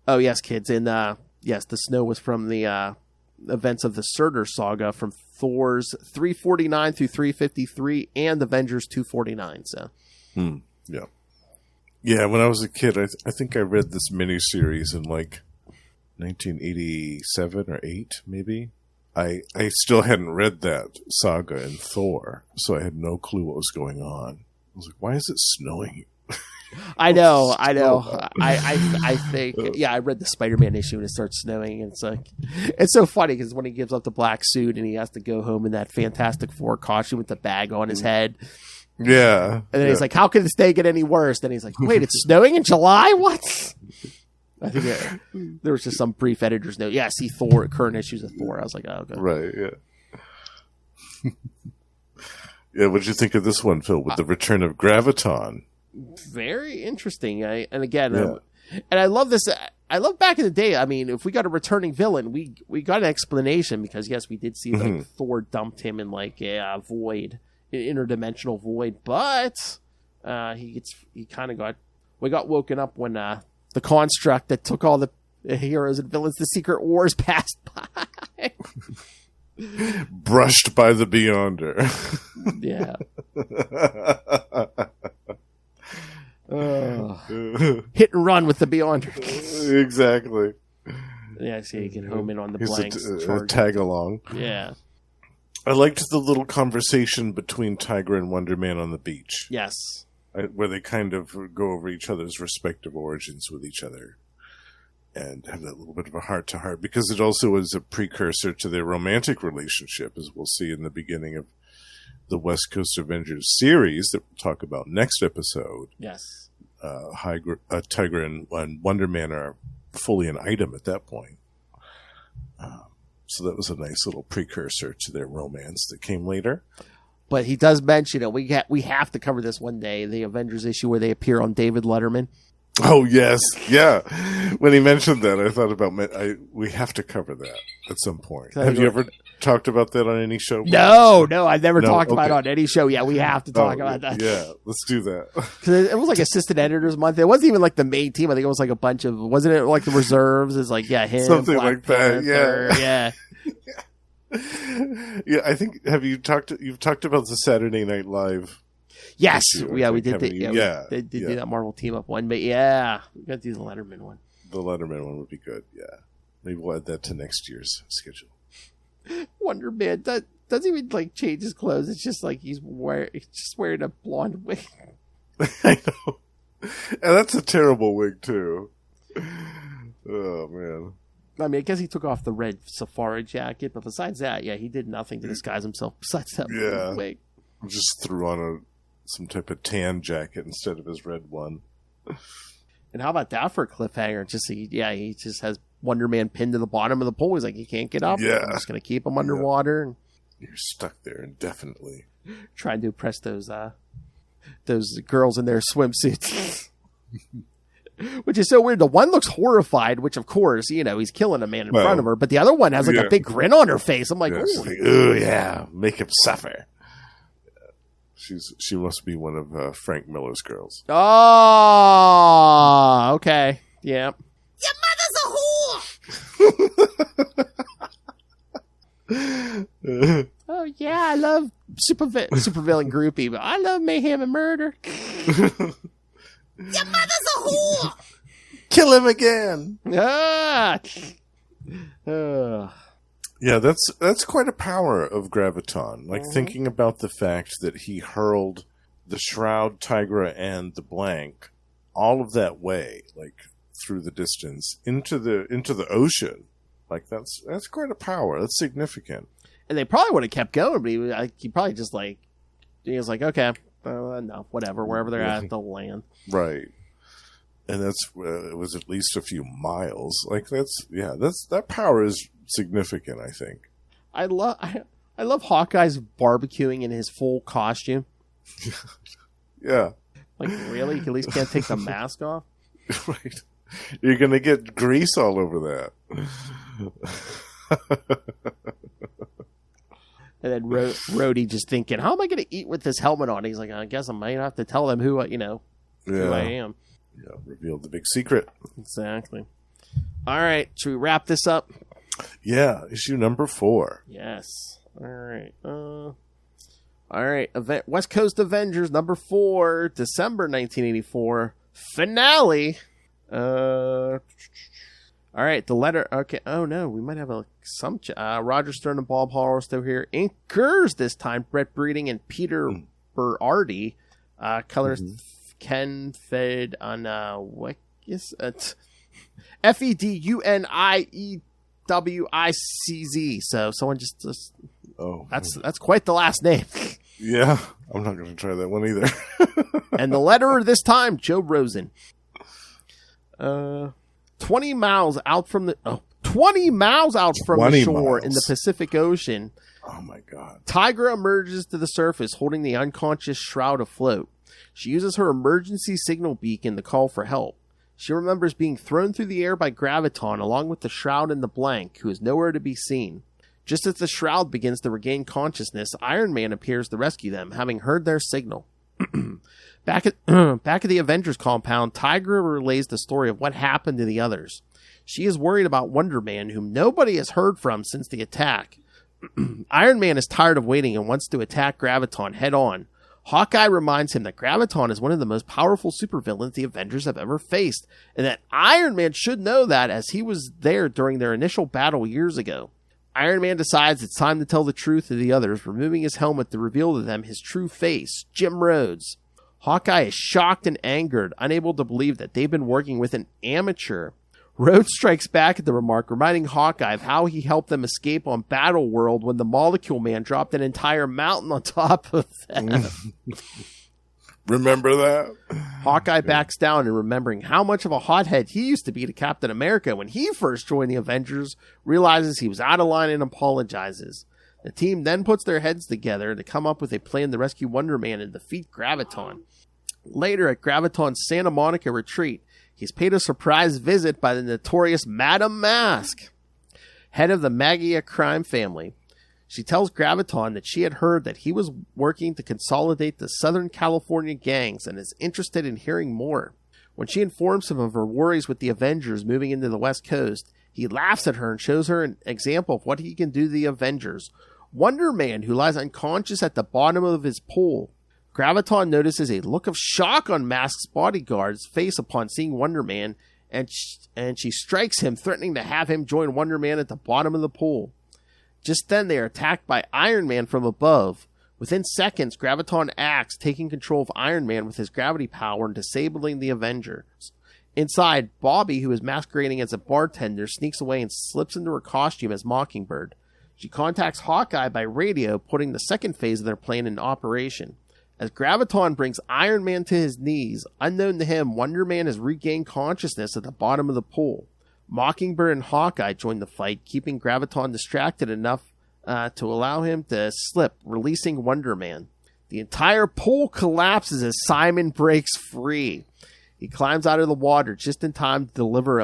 Oh, yes, kids. And, yes, the snow was from the events of the Surtur saga from Thor's 349 through 353 and Avengers 249. So, yeah. Yeah, when I was a kid, I think I read this miniseries in like 1987 or 8, maybe. I still hadn't read that saga in Thor, so I had no clue what was going on. I was like, why is it snowing? I know. I think, yeah, I read the Spider-Man issue and it starts snowing, and it's like, it's so funny because when he gives up the black suit and he has to go home in that Fantastic Four costume with the bag on his head. Yeah. And then he's like, how could this day get any worse? Then he's like, wait, it's snowing in July? What? I think there was just some brief editor's note. Yeah, I see Thor, current issues of Thor. I was like, oh, okay. Right, yeah. Yeah, what did you think of this one, Phil, with the return of Graviton? Very interesting. And I love this. I love back in the day. I mean, if we got a returning villain, we got an explanation because yes, we did see like Thor dumped him in like a void, an interdimensional void, but we got woken up when the construct that took all the heroes and villains to Secret Wars passed by. Brushed by the Beyonder. Yeah. Hit and run with the Beyonder. Exactly. Yeah, so you can home in on the He's Blanks. a tag along. Yeah. I liked the little conversation between Tigra and Wonder Man on the beach. Yes. Where they kind of go over each other's respective origins with each other and have that little bit of a heart-to-heart, because it also is a precursor to their romantic relationship, as we'll see in the beginning of the West Coast Avengers series that we'll talk about next episode. Yes. Tigra and Wonder Man are fully an item at that point. So that was a nice little precursor to their romance that came later. But he does mention it. We have to cover this one day, the Avengers issue where they appear on David Letterman. Oh, yes. Yeah. When he mentioned that, I thought about we have to cover that at some point. Have you ever talked about that on any show? No, I've never talked about it on any show. Yeah, we have to talk about that. Yeah, let's do that. Because it was like Assistant Editors Month. It wasn't even like the main team. I think it was like a bunch of, wasn't it like the reserves? It's like, yeah, him, something Black like that. Panther, Yeah. Yeah, I think, you've talked about the Saturday Night Live? Yes. Issue, Yeah, we did. They did do that Marvel team up one. But yeah, we got to do the Letterman one. The Letterman one would be good. Yeah. Maybe we'll add that to next year's schedule. Wonder Man doesn't even like change his clothes. It's just like he's wearing a blonde wig. I know. And that's a terrible wig, too. Oh, man. I mean, I guess he took off the red safari jacket, but besides that, yeah, he did nothing to disguise himself besides that wig. Just threw on some type of tan jacket instead of his red one. And how about that for a cliffhanger? He just has Wonder Man pinned to the bottom of the pool. He's like, he can't get up. Yeah. I'm just going to keep him underwater. And you're stuck there indefinitely. Trying to impress those girls in their swimsuits. Which is so weird. The one looks horrified, which of course, he's killing a man in front of her. But the other one has like a big grin on her face. I'm like, oh yeah, make him suffer. She must be one of Frank Miller's girls. Oh, okay. Yeah. Your mother's a whore! Oh, yeah, I love supervillain groupie, but I love mayhem and murder. Your mother's a whore! Kill him again! Yeah, that's quite a power of Graviton. Like, thinking about the fact that he hurled the Shroud, Tigra, and the Blank all of that way, like, through the distance, into the ocean. Like, that's quite a power. That's significant. And they probably would have kept going, but he probably just, like, he was like, okay, no, whatever, wherever they're at, they'll land. Right. And it was at least a few miles. Like, that power is significant, I think. I love Hawkeye's barbecuing in his full costume. Yeah. Like, really? You at least can't take the mask off? Right. You're going to get grease all over that. And then Rhodey just thinking, how am I going to eat with this helmet on? He's like, I guess I might have to tell them who I am. Yeah, reveal the big secret. Exactly. All right, should we wrap this up? Yeah, issue number 4. Yes. All right. West Coast Avengers number 4, December 1984 finale. All right, the letter. Okay. Oh no, we might have Roger Stern and Bob Hall are still here. Inkers this time, Brett Breeding and Peter Berardi. Colors Ken Fed on what is it? FEDUNIEWICZ. So someone just that's quite the last name. Yeah, I'm not going to try that one either. And the letterer this time, Joe Rosen. 20 miles out from the shore in the Pacific Ocean. Oh my God. Tigra emerges to the surface holding the unconscious Shroud afloat. She uses her emergency signal beacon to call for help. She remembers being thrown through the air by Graviton along with the Shroud and the Blank, who is nowhere to be seen. Just as the Shroud begins to regain consciousness, Iron Man appears to rescue them, having heard their signal. Back at the Avengers compound, Tigra relays the story of what happened to the others. She is worried about Wonder Man, whom nobody has heard from since the attack. Iron Man is tired of waiting and wants to attack Graviton head on. Hawkeye reminds him that Graviton is one of the most powerful supervillains the Avengers have ever faced, and that Iron Man should know that as he was there during their initial battle years ago. Iron Man decides it's time to tell the truth to the others, removing his helmet to reveal to them his true face, Jim Rhodes. Hawkeye is shocked and angered, unable to believe that they've been working with an amateur. Rhodes strikes back at the remark, reminding Hawkeye of how he helped them escape on Battle World when the Molecule Man dropped an entire mountain on top of them. Remember that? Hawkeye backs down and remembering how much of a hothead he used to be to Captain America when he first joined the Avengers, realizes he was out of line and apologizes. The team then puts their heads together to come up with a plan to rescue Wonder Man and defeat Graviton. Later at Graviton's Santa Monica retreat, he's paid a surprise visit by the notorious Madame Mask, head of the Magia crime family. She tells Graviton that she had heard that he was working to consolidate the Southern California gangs and is interested in hearing more. When she informs him of her worries with the Avengers moving into the West Coast, he laughs at her and shows her an example of what he can do to the Avengers. Wonder Man, who lies unconscious at the bottom of his pool. Graviton notices a look of shock on Mask's bodyguard's face upon seeing Wonder Man, and she strikes him, threatening to have him join Wonder Man at the bottom of the pool. Just then, they are attacked by Iron Man from above. Within seconds, Graviton acts, taking control of Iron Man with his gravity power and disabling the Avengers. Inside, Bobby, who is masquerading as a bartender, sneaks away and slips into her costume as Mockingbird. She contacts Hawkeye by radio, putting the second phase of their plan in operation. As Graviton brings Iron Man to his knees, unknown to him, Wonder Man has regained consciousness at the bottom of the pool. Mockingbird and Hawkeye join the fight, keeping Graviton distracted enough to allow him to slip, releasing Wonder Man. The entire pool collapses as Simon breaks free. He climbs out of the water just in time to deliver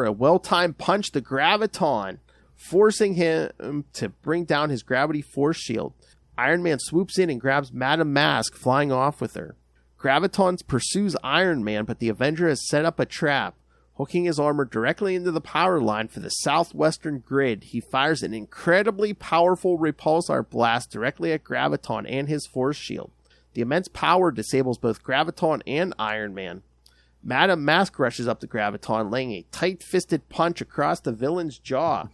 a well-timed punch to Graviton, forcing him to bring down his gravity force shield. Iron Man swoops in and grabs Madame Mask, flying off with her. Graviton pursues Iron Man, but the Avenger has set up a trap. Hooking his armor directly into the power line for the southwestern grid, he fires an incredibly powerful repulsar blast directly at Graviton and his force shield. The immense power disables both Graviton and Iron Man. Madame Mask rushes up to Graviton, laying a tight-fisted punch across the villain's jaw.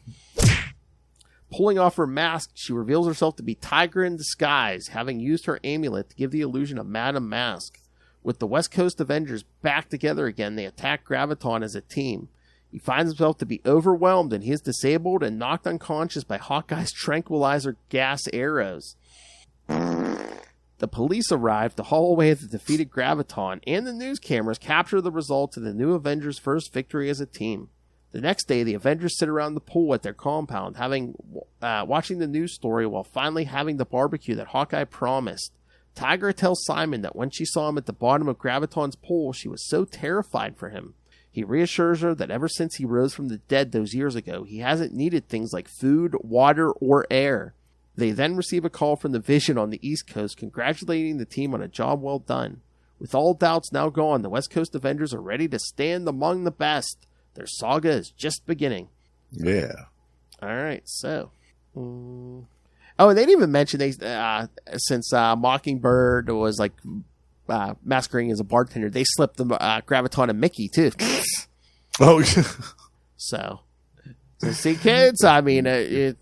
Pulling off her mask, she reveals herself to be Tigra in disguise, having used her amulet to give the illusion of Madame Mask. With the West Coast Avengers back together again, they attack Graviton as a team. He finds himself to be overwhelmed, and he is disabled and knocked unconscious by Hawkeye's tranquilizer gas arrows. The police arrive to haul away the defeated Graviton, and the news cameras capture the results of the new Avengers' first victory as a team. The next day, the Avengers sit around the pool at their compound, watching the news story while finally having the barbecue that Hawkeye promised. Tigra tells Simon that when she saw him at the bottom of Graviton's pool, she was so terrified for him. He reassures her that ever since he rose from the dead those years ago, he hasn't needed things like food, water, or air. They then receive a call from the Vision on the East Coast, congratulating the team on a job well done. With all doubts now gone, the West Coast Avengers are ready to stand among the best. Their saga is just beginning. Yeah. All right, so... Oh, and they didn't even mention since Mockingbird was like masquerading as a bartender, they slipped the Graviton and Mickey too. Oh, so see, kids. I mean, the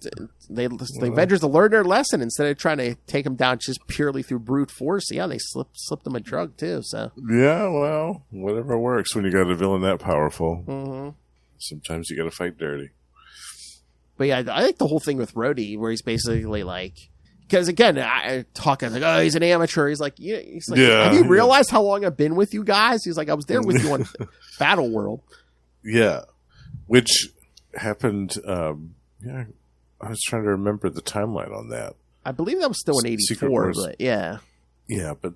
Avengers have learned their lesson. Instead of trying to take them down just purely through brute force, yeah, they slipped them a drug too. So yeah, well, whatever works when you got a villain that powerful. Mm-hmm. Sometimes you got to fight dirty. But yeah, I like the whole thing with Rhodey, where he's basically like, because again, Hawkeye's like, oh, he's an amateur. He's like, have you realized how long I've been with you guys? He's like, I was there with you on Battle World. Yeah, which happened. I was trying to remember the timeline on that. I believe that was still in '84, but yeah. Yeah, but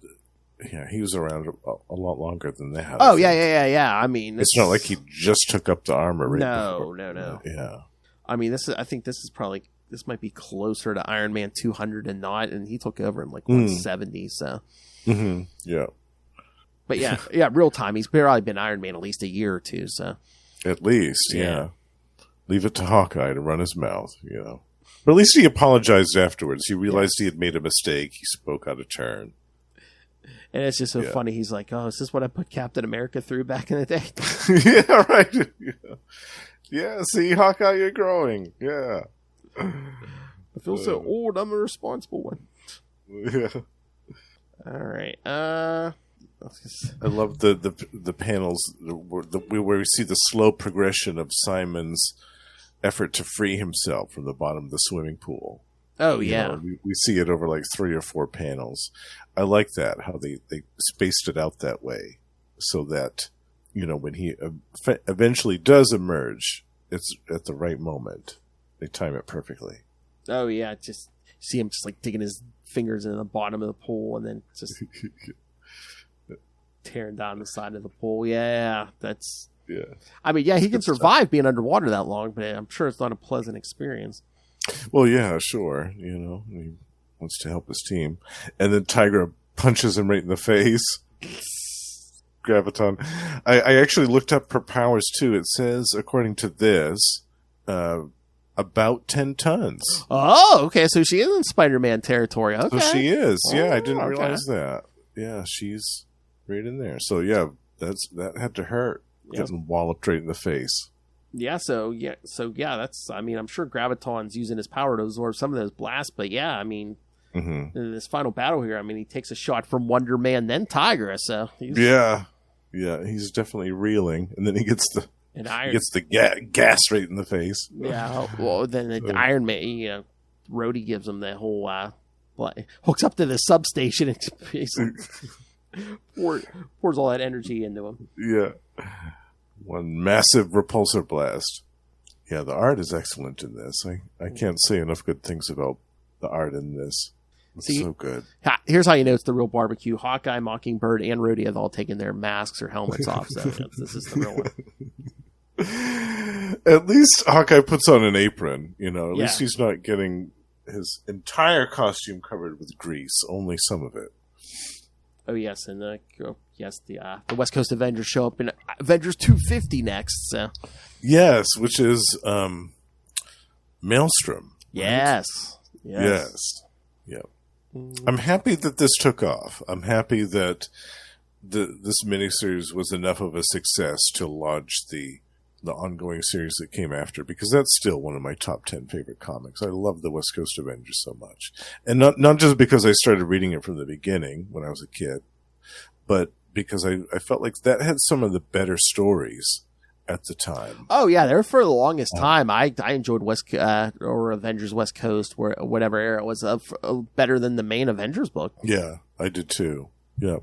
he was around a lot longer than that. Oh yeah. I mean, it's not like he just took up the armor. Right no. Yeah. I mean, I think this might be closer to Iron Man 200 and not, and he took over in like 170. So, yeah. But yeah, real time. He's probably been Iron Man at least a year or two. So, at least, yeah. Leave it to Hawkeye to run his mouth, But at least he apologized afterwards. He realized he had made a mistake. He spoke out of turn. And it's just so funny. He's like, "Oh, is this what I put Captain America through back in the day?" Yeah, right. Yeah, see, Hawkeye, you're growing. Yeah. I feel so old. I'm a responsible one. Yeah. All right. I love the panels where we see the slow progression of Simon's effort to free himself from the bottom of the swimming pool. Oh, yeah. We see it over like 3 or 4 panels. I like that, how they spaced it out that way so that, when he eventually does emerge, it's at the right moment. They time it perfectly. Oh, yeah. Just see him just like digging his fingers in the bottom of the pool and then just tearing down the side of the pool. Yeah, that's... Yeah. I mean, yeah, he can survive being underwater that long, but I'm sure it's not a pleasant experience. Well, yeah, sure. He wants to help his team. And then Tigra punches him right in the face. Graviton. I actually looked up her powers, too. It says, according to this, about 10 tons. Oh, okay. So she is in Spider-Man territory. Okay. So she is. Yeah, I didn't realize that. Yeah, she's right in there. So, yeah, that had to hurt. Getting walloped right in the face. Yeah, that's, I mean, I'm sure Graviton's using his power to absorb some of those blasts, but yeah, I mean, in this final battle here, I mean, he takes a shot from Wonder Man, then Tigra, so he's definitely reeling, and then he gets the gas right in the face. Yeah, well, then the Iron Man, Rhodey gives him the whole, hooks up to the substation and basically pours all that energy into him. Yeah. One massive repulsor blast. Yeah, the art is excellent in this. I can't say enough good things about the art in this. It's so good. Here's how you know it's the real barbecue. Hawkeye, Mockingbird, and Rhodey have all taken their masks or helmets off, so this is the real one. At least Hawkeye puts on an apron, At least he's not getting his entire costume covered with grease, only some of it. Oh, yes, and the West Coast Avengers show up in Avengers 250 next. So. Yes, which is Maelstrom. Right? Yes. Yeah. I'm happy that this took off. I'm happy that this miniseries was enough of a success to launch the ongoing series that came after, because that's still one of my top 10 favorite comics. I love the West Coast Avengers so much. And not just because I started reading it from the beginning when I was a kid, but because I felt like that had some of the better stories at the time. Oh, yeah. There for the longest time, I enjoyed Avengers West Coast, or whatever era it was, better than the main Avengers book. Yeah, I did too. Yeah.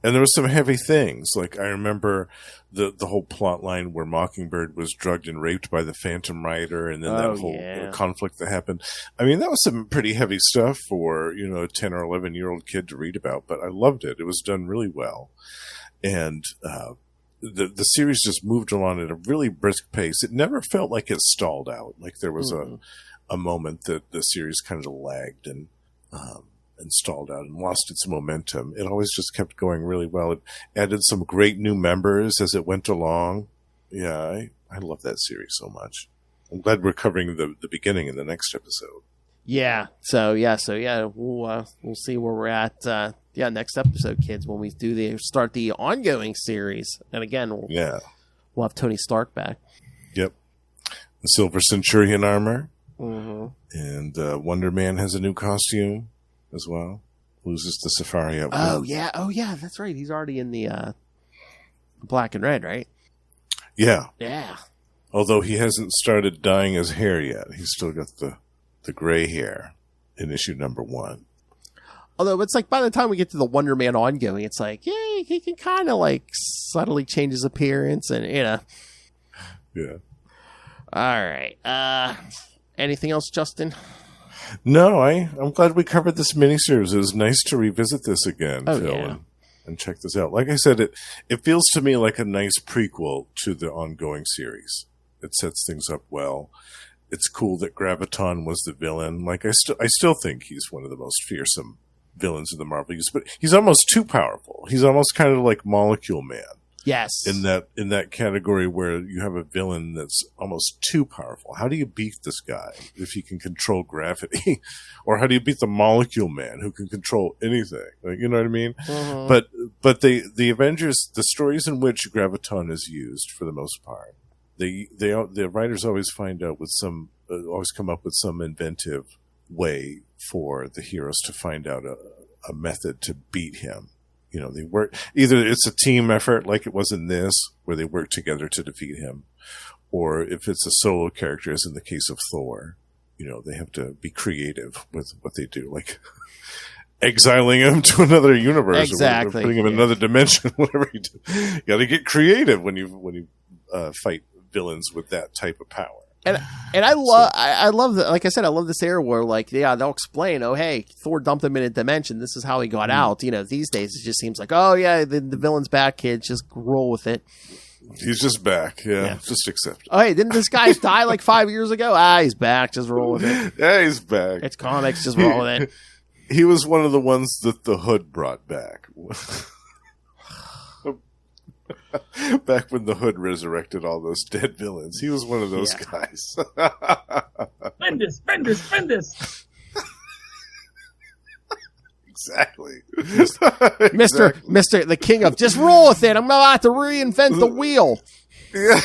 And there were some heavy things. Like, I remember the whole plot line where Mockingbird was drugged and raped by the Phantom Rider, and then that whole conflict that happened. I mean, that was some pretty heavy stuff for, a 10 or 11-year-old kid to read about, but I loved it. It was done really well. And the series just moved along at a really brisk pace. It never felt like it stalled out. Like there was a moment that the series kind of lagged and stalled out and lost its momentum. It always just kept going really well. It added some great new members as it went along. Yeah, I love that series so much. I'm glad we're covering the beginning in the next episode. Yeah. So we'll see where we're at. Next episode, kids, when we start the ongoing series. And again, we'll have Tony Stark back. Yep. The Silver Centurion armor. Mm-hmm. And Wonder Man has a new costume as well. Loses the safari outfit. Oh yeah, that's right. He's already in the black and red, right? Yeah. Yeah. Although he hasn't started dyeing his hair yet. He's still got the gray hair in issue number 1. Although it's like by the time we get to the Wonder Man ongoing, it's like, yeah, he can kind of like subtly change his appearance and, Yeah. All right. Anything else, Justin? No, I'm glad we covered this miniseries. It was nice to revisit this again, Phil, yeah. and check this out. Like I said, it feels to me like a nice prequel to the ongoing series. It sets things up well. It's cool that Graviton was the villain. Like I still think he's one of the most fearsome villains in the Marvel universe, but he's almost too powerful. He's almost kind of like Molecule Man. Yes. In that category where you have a villain that's almost too powerful. How do you beat this guy if he can control gravity? Or how do you beat the Molecule Man who can control anything? Like, you know what I mean? Mm-hmm. But the Avengers, the stories in which Graviton is used for the most part, the writers always always come up with some inventive way for the heroes to find out a method to beat him. they work, either it's a team effort like it was in this, where they work together to defeat him, or if it's a solo character, as in the case of Thor, they have to be creative with what they do, like exiling him to another universe, exactly, or putting him in another dimension, whatever you do. You got to get creative when you fight villains with that type of power. And I love that. Like I said, I love this era where they'll explain, oh hey, Thor dumped him in a dimension. This is how he got out. These days it just seems like, oh yeah, the villain's back, kids. Just roll with it. He's just back. Yeah. Just accept it. Oh hey, didn't this guy die like 5 years ago? He's back. Just roll with it. Yeah, he's back. It's comics. Just roll with it. He was one of the ones that the Hood brought back. Back when the Hood resurrected all those dead villains. He was one of those guys. Bendis. Exactly. Mr. The king of just roll with it. I'm about to reinvent the wheel. Yeah.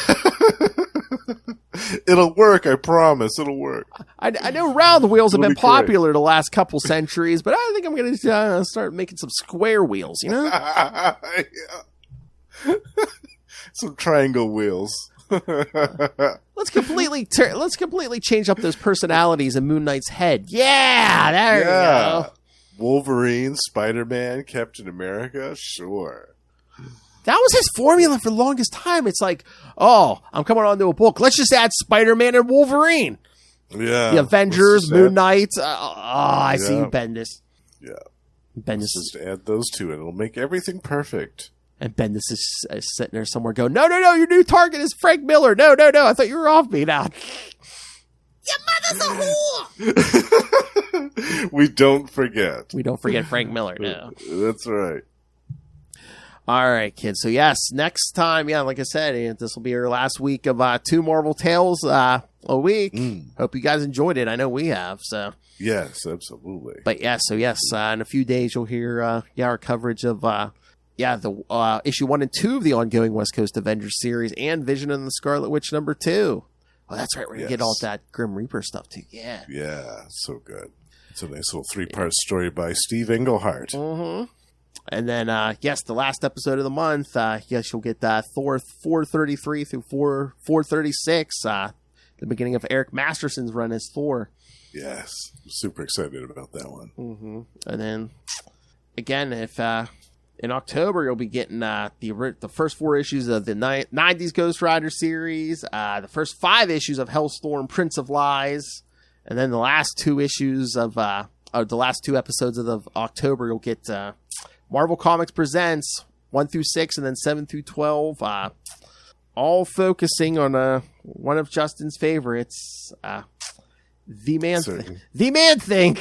It'll work, I promise. It'll work. I know round wheels have been be popular the last couple centuries, but I think I'm going to start making some square wheels, Yeah. Some triangle wheels. Let's completely change up those personalities in Moon Knight's head. Yeah, there you go. Wolverine, Spider-Man, Captain America, sure. That was his formula for the longest time. It's like, oh, I'm coming onto a book. Let's just add Spider-Man and Wolverine. Yeah. The Avengers, Moon Knight. I see you, Bendis. Yeah. Bendis Just add those two and it'll make everything perfect. And Bendis is sitting there somewhere going, no, your new target is Frank Miller. No, I thought you were off me now. Your mother's a whore! We don't forget. We don't forget Frank Miller, no. That's right. All right, kids. So, yes, next time, like I said, this will be our last week of 2 Marvel Tales a week. Hope you guys enjoyed it. I know we have, so. Yes, absolutely. But, in a few days, you'll hear our coverage of... the issue 1 and 2 of the ongoing West Coast Avengers series and Vision and the Scarlet Witch number 2. Oh, that's right. We're going to get all that Grim Reaper stuff too. Yeah. Yeah. So good. It's a nice little 3-part story by Steve Englehart. Mm-hmm. And then, the last episode of the month, you'll get Thor 433 through 436, the beginning of Eric Masterson's run as Thor. Yes. Super excited about that one. Mm-hmm. And then, again, if... in October, you'll be getting the first 4 issues of the 90s Ghost Rider series, the first 5 issues of Hellstorm, Prince of Lies, and then the last 2 issues of the last 2 episodes of October, you'll get Marvel Comics Presents 1 through 6 and then 7 through 12, all focusing on one of Justin's favorites, The Man Thing.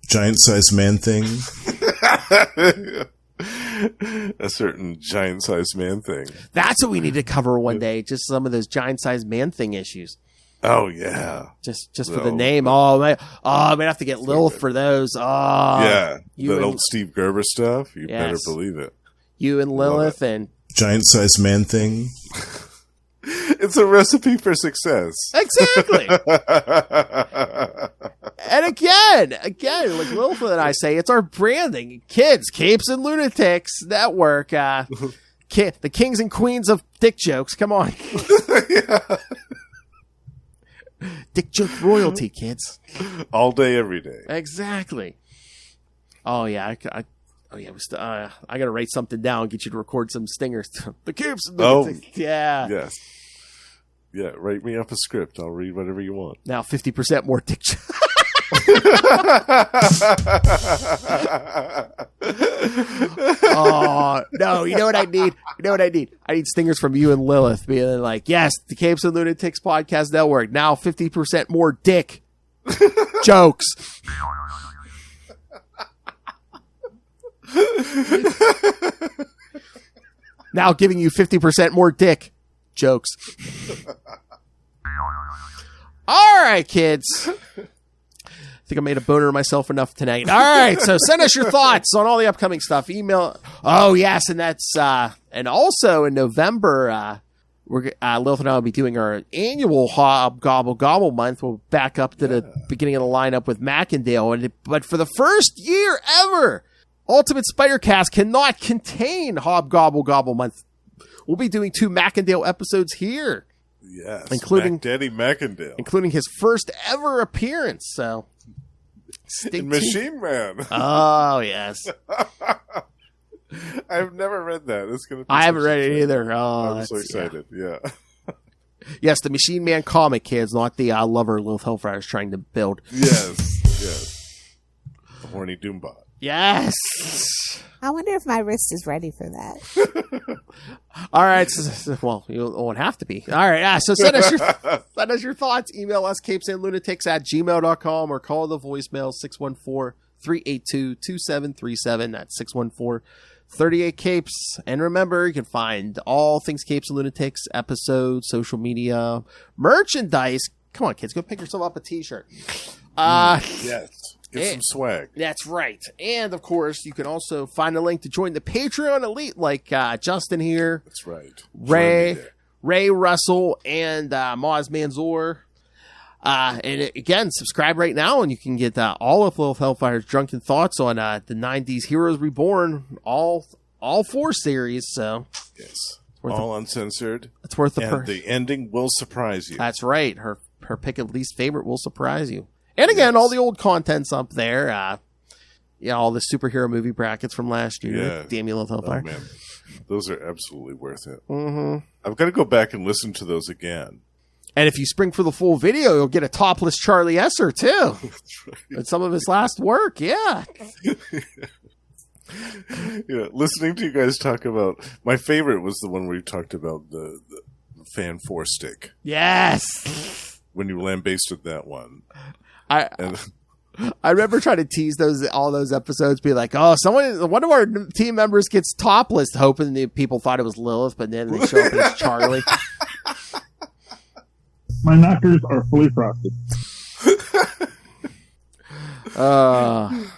Giant-sized man thing. A certain giant-sized man thing. That's what we need to cover one day. Just some of those giant-sized man thing issues. Oh, yeah. Just for the name. Oh, man. I'm going to have to get Lilith for those. Oh, yeah. That old Steve Gerber stuff. You better believe it. You and Lilith and... Giant-sized man thing. It's a recipe for success. Exactly. And again, like Lilith and I say, it's our branding. Kids, Capes and Lunatics Network. The kings and queens of dick jokes. Come on. Yeah. Dick joke royalty, kids. All day, every day. Exactly. Oh, yeah. I got to write something down, get you to record some stingers. The Capes and Lunatics. Yeah. Yes. Yeah, write me up a script. I'll read whatever you want. Now 50% more dick jokes. Oh, no, you know what I need? I need stingers from you and Lilith being like, yes, the Capes and Lunatics Podcast Network, now 50% more dick jokes. Now giving you 50% more dick jokes. All right, kids. I think I made a boner of myself enough tonight. All right, so send us your thoughts on all the upcoming stuff. Email. Oh, yes, and that's and also in November, Lilith and I will be doing our annual Hobgobble Gobble month. We'll back up to the beginning of the lineup with Mackindale. But for the first year ever, Ultimate Spider-Cast cannot contain Hobgobble Gobble month. We'll be doing 2 Mackindale episodes here. Yes, including Daddy Mackindale. Including his first ever appearance. So, Machine Man. Oh, yes. I've never read that. It's gonna. I haven't read it either. I'm so excited. Yeah. Yes, the Machine Man comic, kids, not the lover Lilith Hellfire is trying to build. Yes. The horny Doombot. Yes. I wonder if my wrist is ready for that. All right. Well, you won't have to be. All right. So send us your thoughts. Email us CapesandLunatics@gmail.com or call the voicemail 614-382-2737. That's 614-38 Capes. And remember, you can find all things Capes and Lunatics, episodes, social media, merchandise. Come on, kids, go pick yourself up a t-shirt. Yes. Get some swag. That's right. And, of course, you can also find a link to join the Patreon elite like Justin here. That's right. Ray Russell, and Maz Manzoor. And again, subscribe right now, and you can get all of Lilith Hellfire's drunken thoughts on the 90s Heroes Reborn, all 4 series. So yes, all uncensored. It's worth the and the ending will surprise you. That's right. Her pick of least favorite will surprise you. And again, all the old content's up there. All the superhero movie brackets from last year. Yeah. Damn you, Lilith Hellfire. Oh, man. Those are absolutely worth it. Mm-hmm. I've got to go back and listen to those again. And if you spring for the full video, you'll get a topless Charlie Esser, too. That's right. And some of his last work, yeah. Yeah, listening to you guys talk about... My favorite was the one where you talked about the fan 4 stick. Yes! When you lambasted that one. I remember trying to tease all those episodes, be like, "Oh, one of our team members gets topless," hoping the people thought it was Lilith, but then they show up and it's Charlie. My knockers are fully frosted.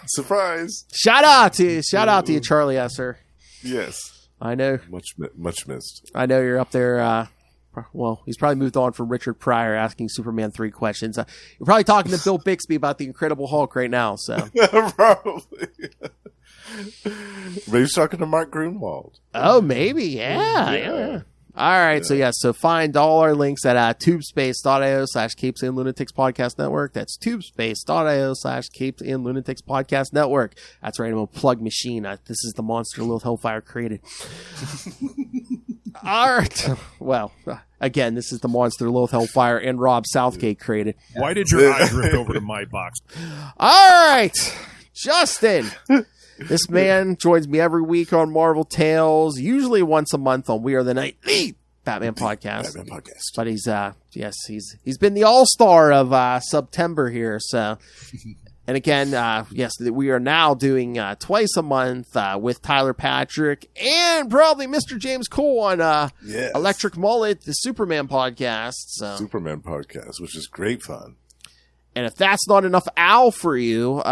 Surprise! Shout out to you, Charlie Esser. Yes, I know. Much missed. I know you're up there. Well, he's probably moved on from Richard Pryor asking Superman 3 questions. You're probably talking to Bill Bixby about the Incredible Hulk right now. So probably. Maybe he's talking to Mark Grunwald. Oh, maybe. Yeah. All right. Yeah. So find all our links at tubespace.io/Capes and Lunatics Podcast Network. That's tubespace.io/Capes and Lunatics Podcast Network. That's right. I'm a plug machine. This is the monster Lilith Hellfire created. All right. Well, again, this is the monster Lilith Hellfire and Rob Southgate created. Why did your eye drift over to my box? All right. Justin. This man joins me every week on Marvel Tales, usually once a month on We Are the Nightly Batman podcast. But he's been the all-star of September here. So, and again, yes, we are now doing twice a month with Tyler Patrick and probably Mr. James Cole on Electric Mullet, the Superman podcast. So. Superman podcast, which is great fun. And if that's not enough Al for you,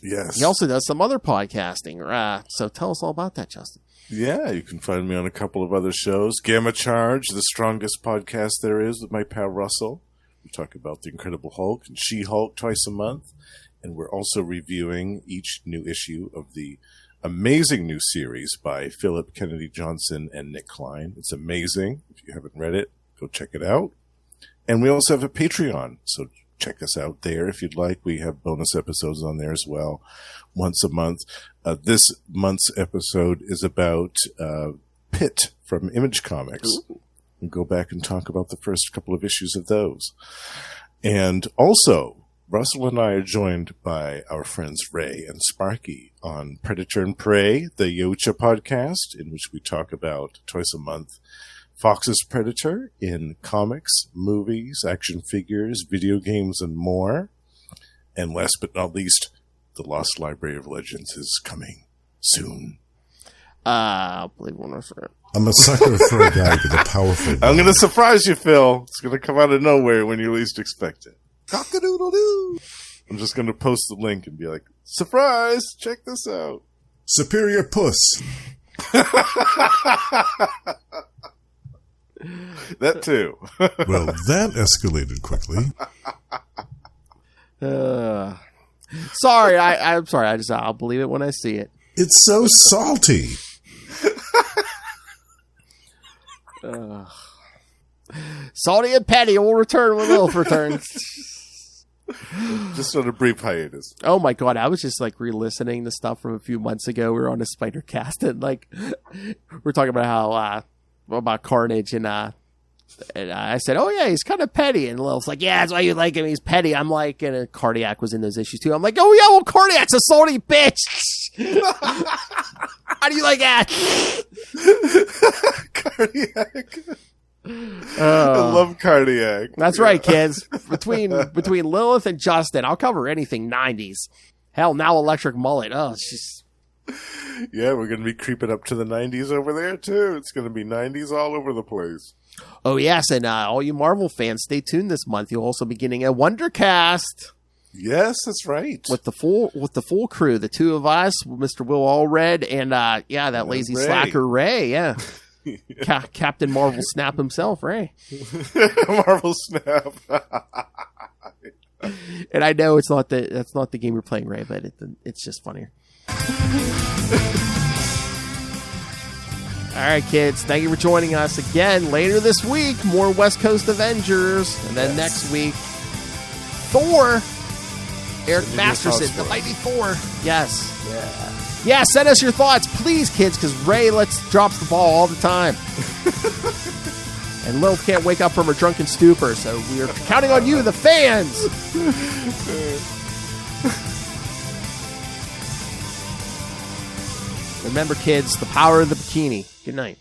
yes, he also does some other podcasting. So tell us all about that, Justin. Yeah, you can find me on a couple of other shows. Gamma Charge, the strongest podcast there is with my pal Russell. We talk about the Incredible Hulk and She-Hulk twice a month. And we're also reviewing each new issue of the amazing new series by Philip Kennedy Johnson and Nick Klein. It's amazing. If you haven't read it, go check it out. And we also have a Patreon, so check us out there if you'd like. We have bonus episodes on there as well, once a month. This month's episode is about Pitt from Image Comics. We'll go back and talk about the first couple of issues of those. And also, Russell and I are joined by our friends Ray and Sparky on Predator and Prey, the Yocha podcast, in which we talk about twice a month Fox's Predator in comics, movies, action figures, video games, and more. And last but not least, the Lost Library of Legends is coming soon. Believe one or it. I'm a sucker for a guy with a powerful I'm going to surprise you, Phil. It's going to come out of nowhere when you least expect it. Cock-a-doodle-doo. I'm just going to post the link and be like, surprise, check this out. Superior Puss. That too. Well, that escalated quickly. Sorry, I'm sorry. I'll believe it when I see it. It's so salty. Salty and Petty will return when Lilith returns. Just on a brief hiatus. Oh my god, I was just like re-listening to stuff from a few months ago. We were on a Spider Cast and like we're talking about how about Carnage and I said, oh yeah, he's kind of petty, and Lil's like, yeah, that's why you like him, he's petty. I'm like, and Cardiac was in those issues too. I'm like, oh yeah, well Cardiac's a salty bitch. How do you like that? Cardiac. I love Cardiac. That's right, kids. Between Lilith and Justin, I'll cover anything 90s. Hell, now Electric Mullet. Oh, it's just... Yeah, we're going to be creeping up to the 90s over there, too. It's going to be 90s all over the place. Oh, yes, and all you Marvel fans, stay tuned this month. You'll also be getting a Wondercast. Yes, that's right. With the full crew, the two of us, Mr. Will Allred, and that lazy Ray. slacker Ray, yeah. Captain Marvel Snap himself, Ray. Marvel Snap. And I know that's not the game you're playing, Ray, but it's just funnier. All right, kids, thank you for joining us again. Later this week, more West Coast Avengers, and then next week, Thor. Eric Masterson, the Mighty Thor. Yes. Yeah, send us your thoughts, please, kids, because Ray drops the ball all the time. And Lilith can't wake up from her drunken stupor, so we are counting on you, the fans. Remember, kids, the power of the bikini. Good night.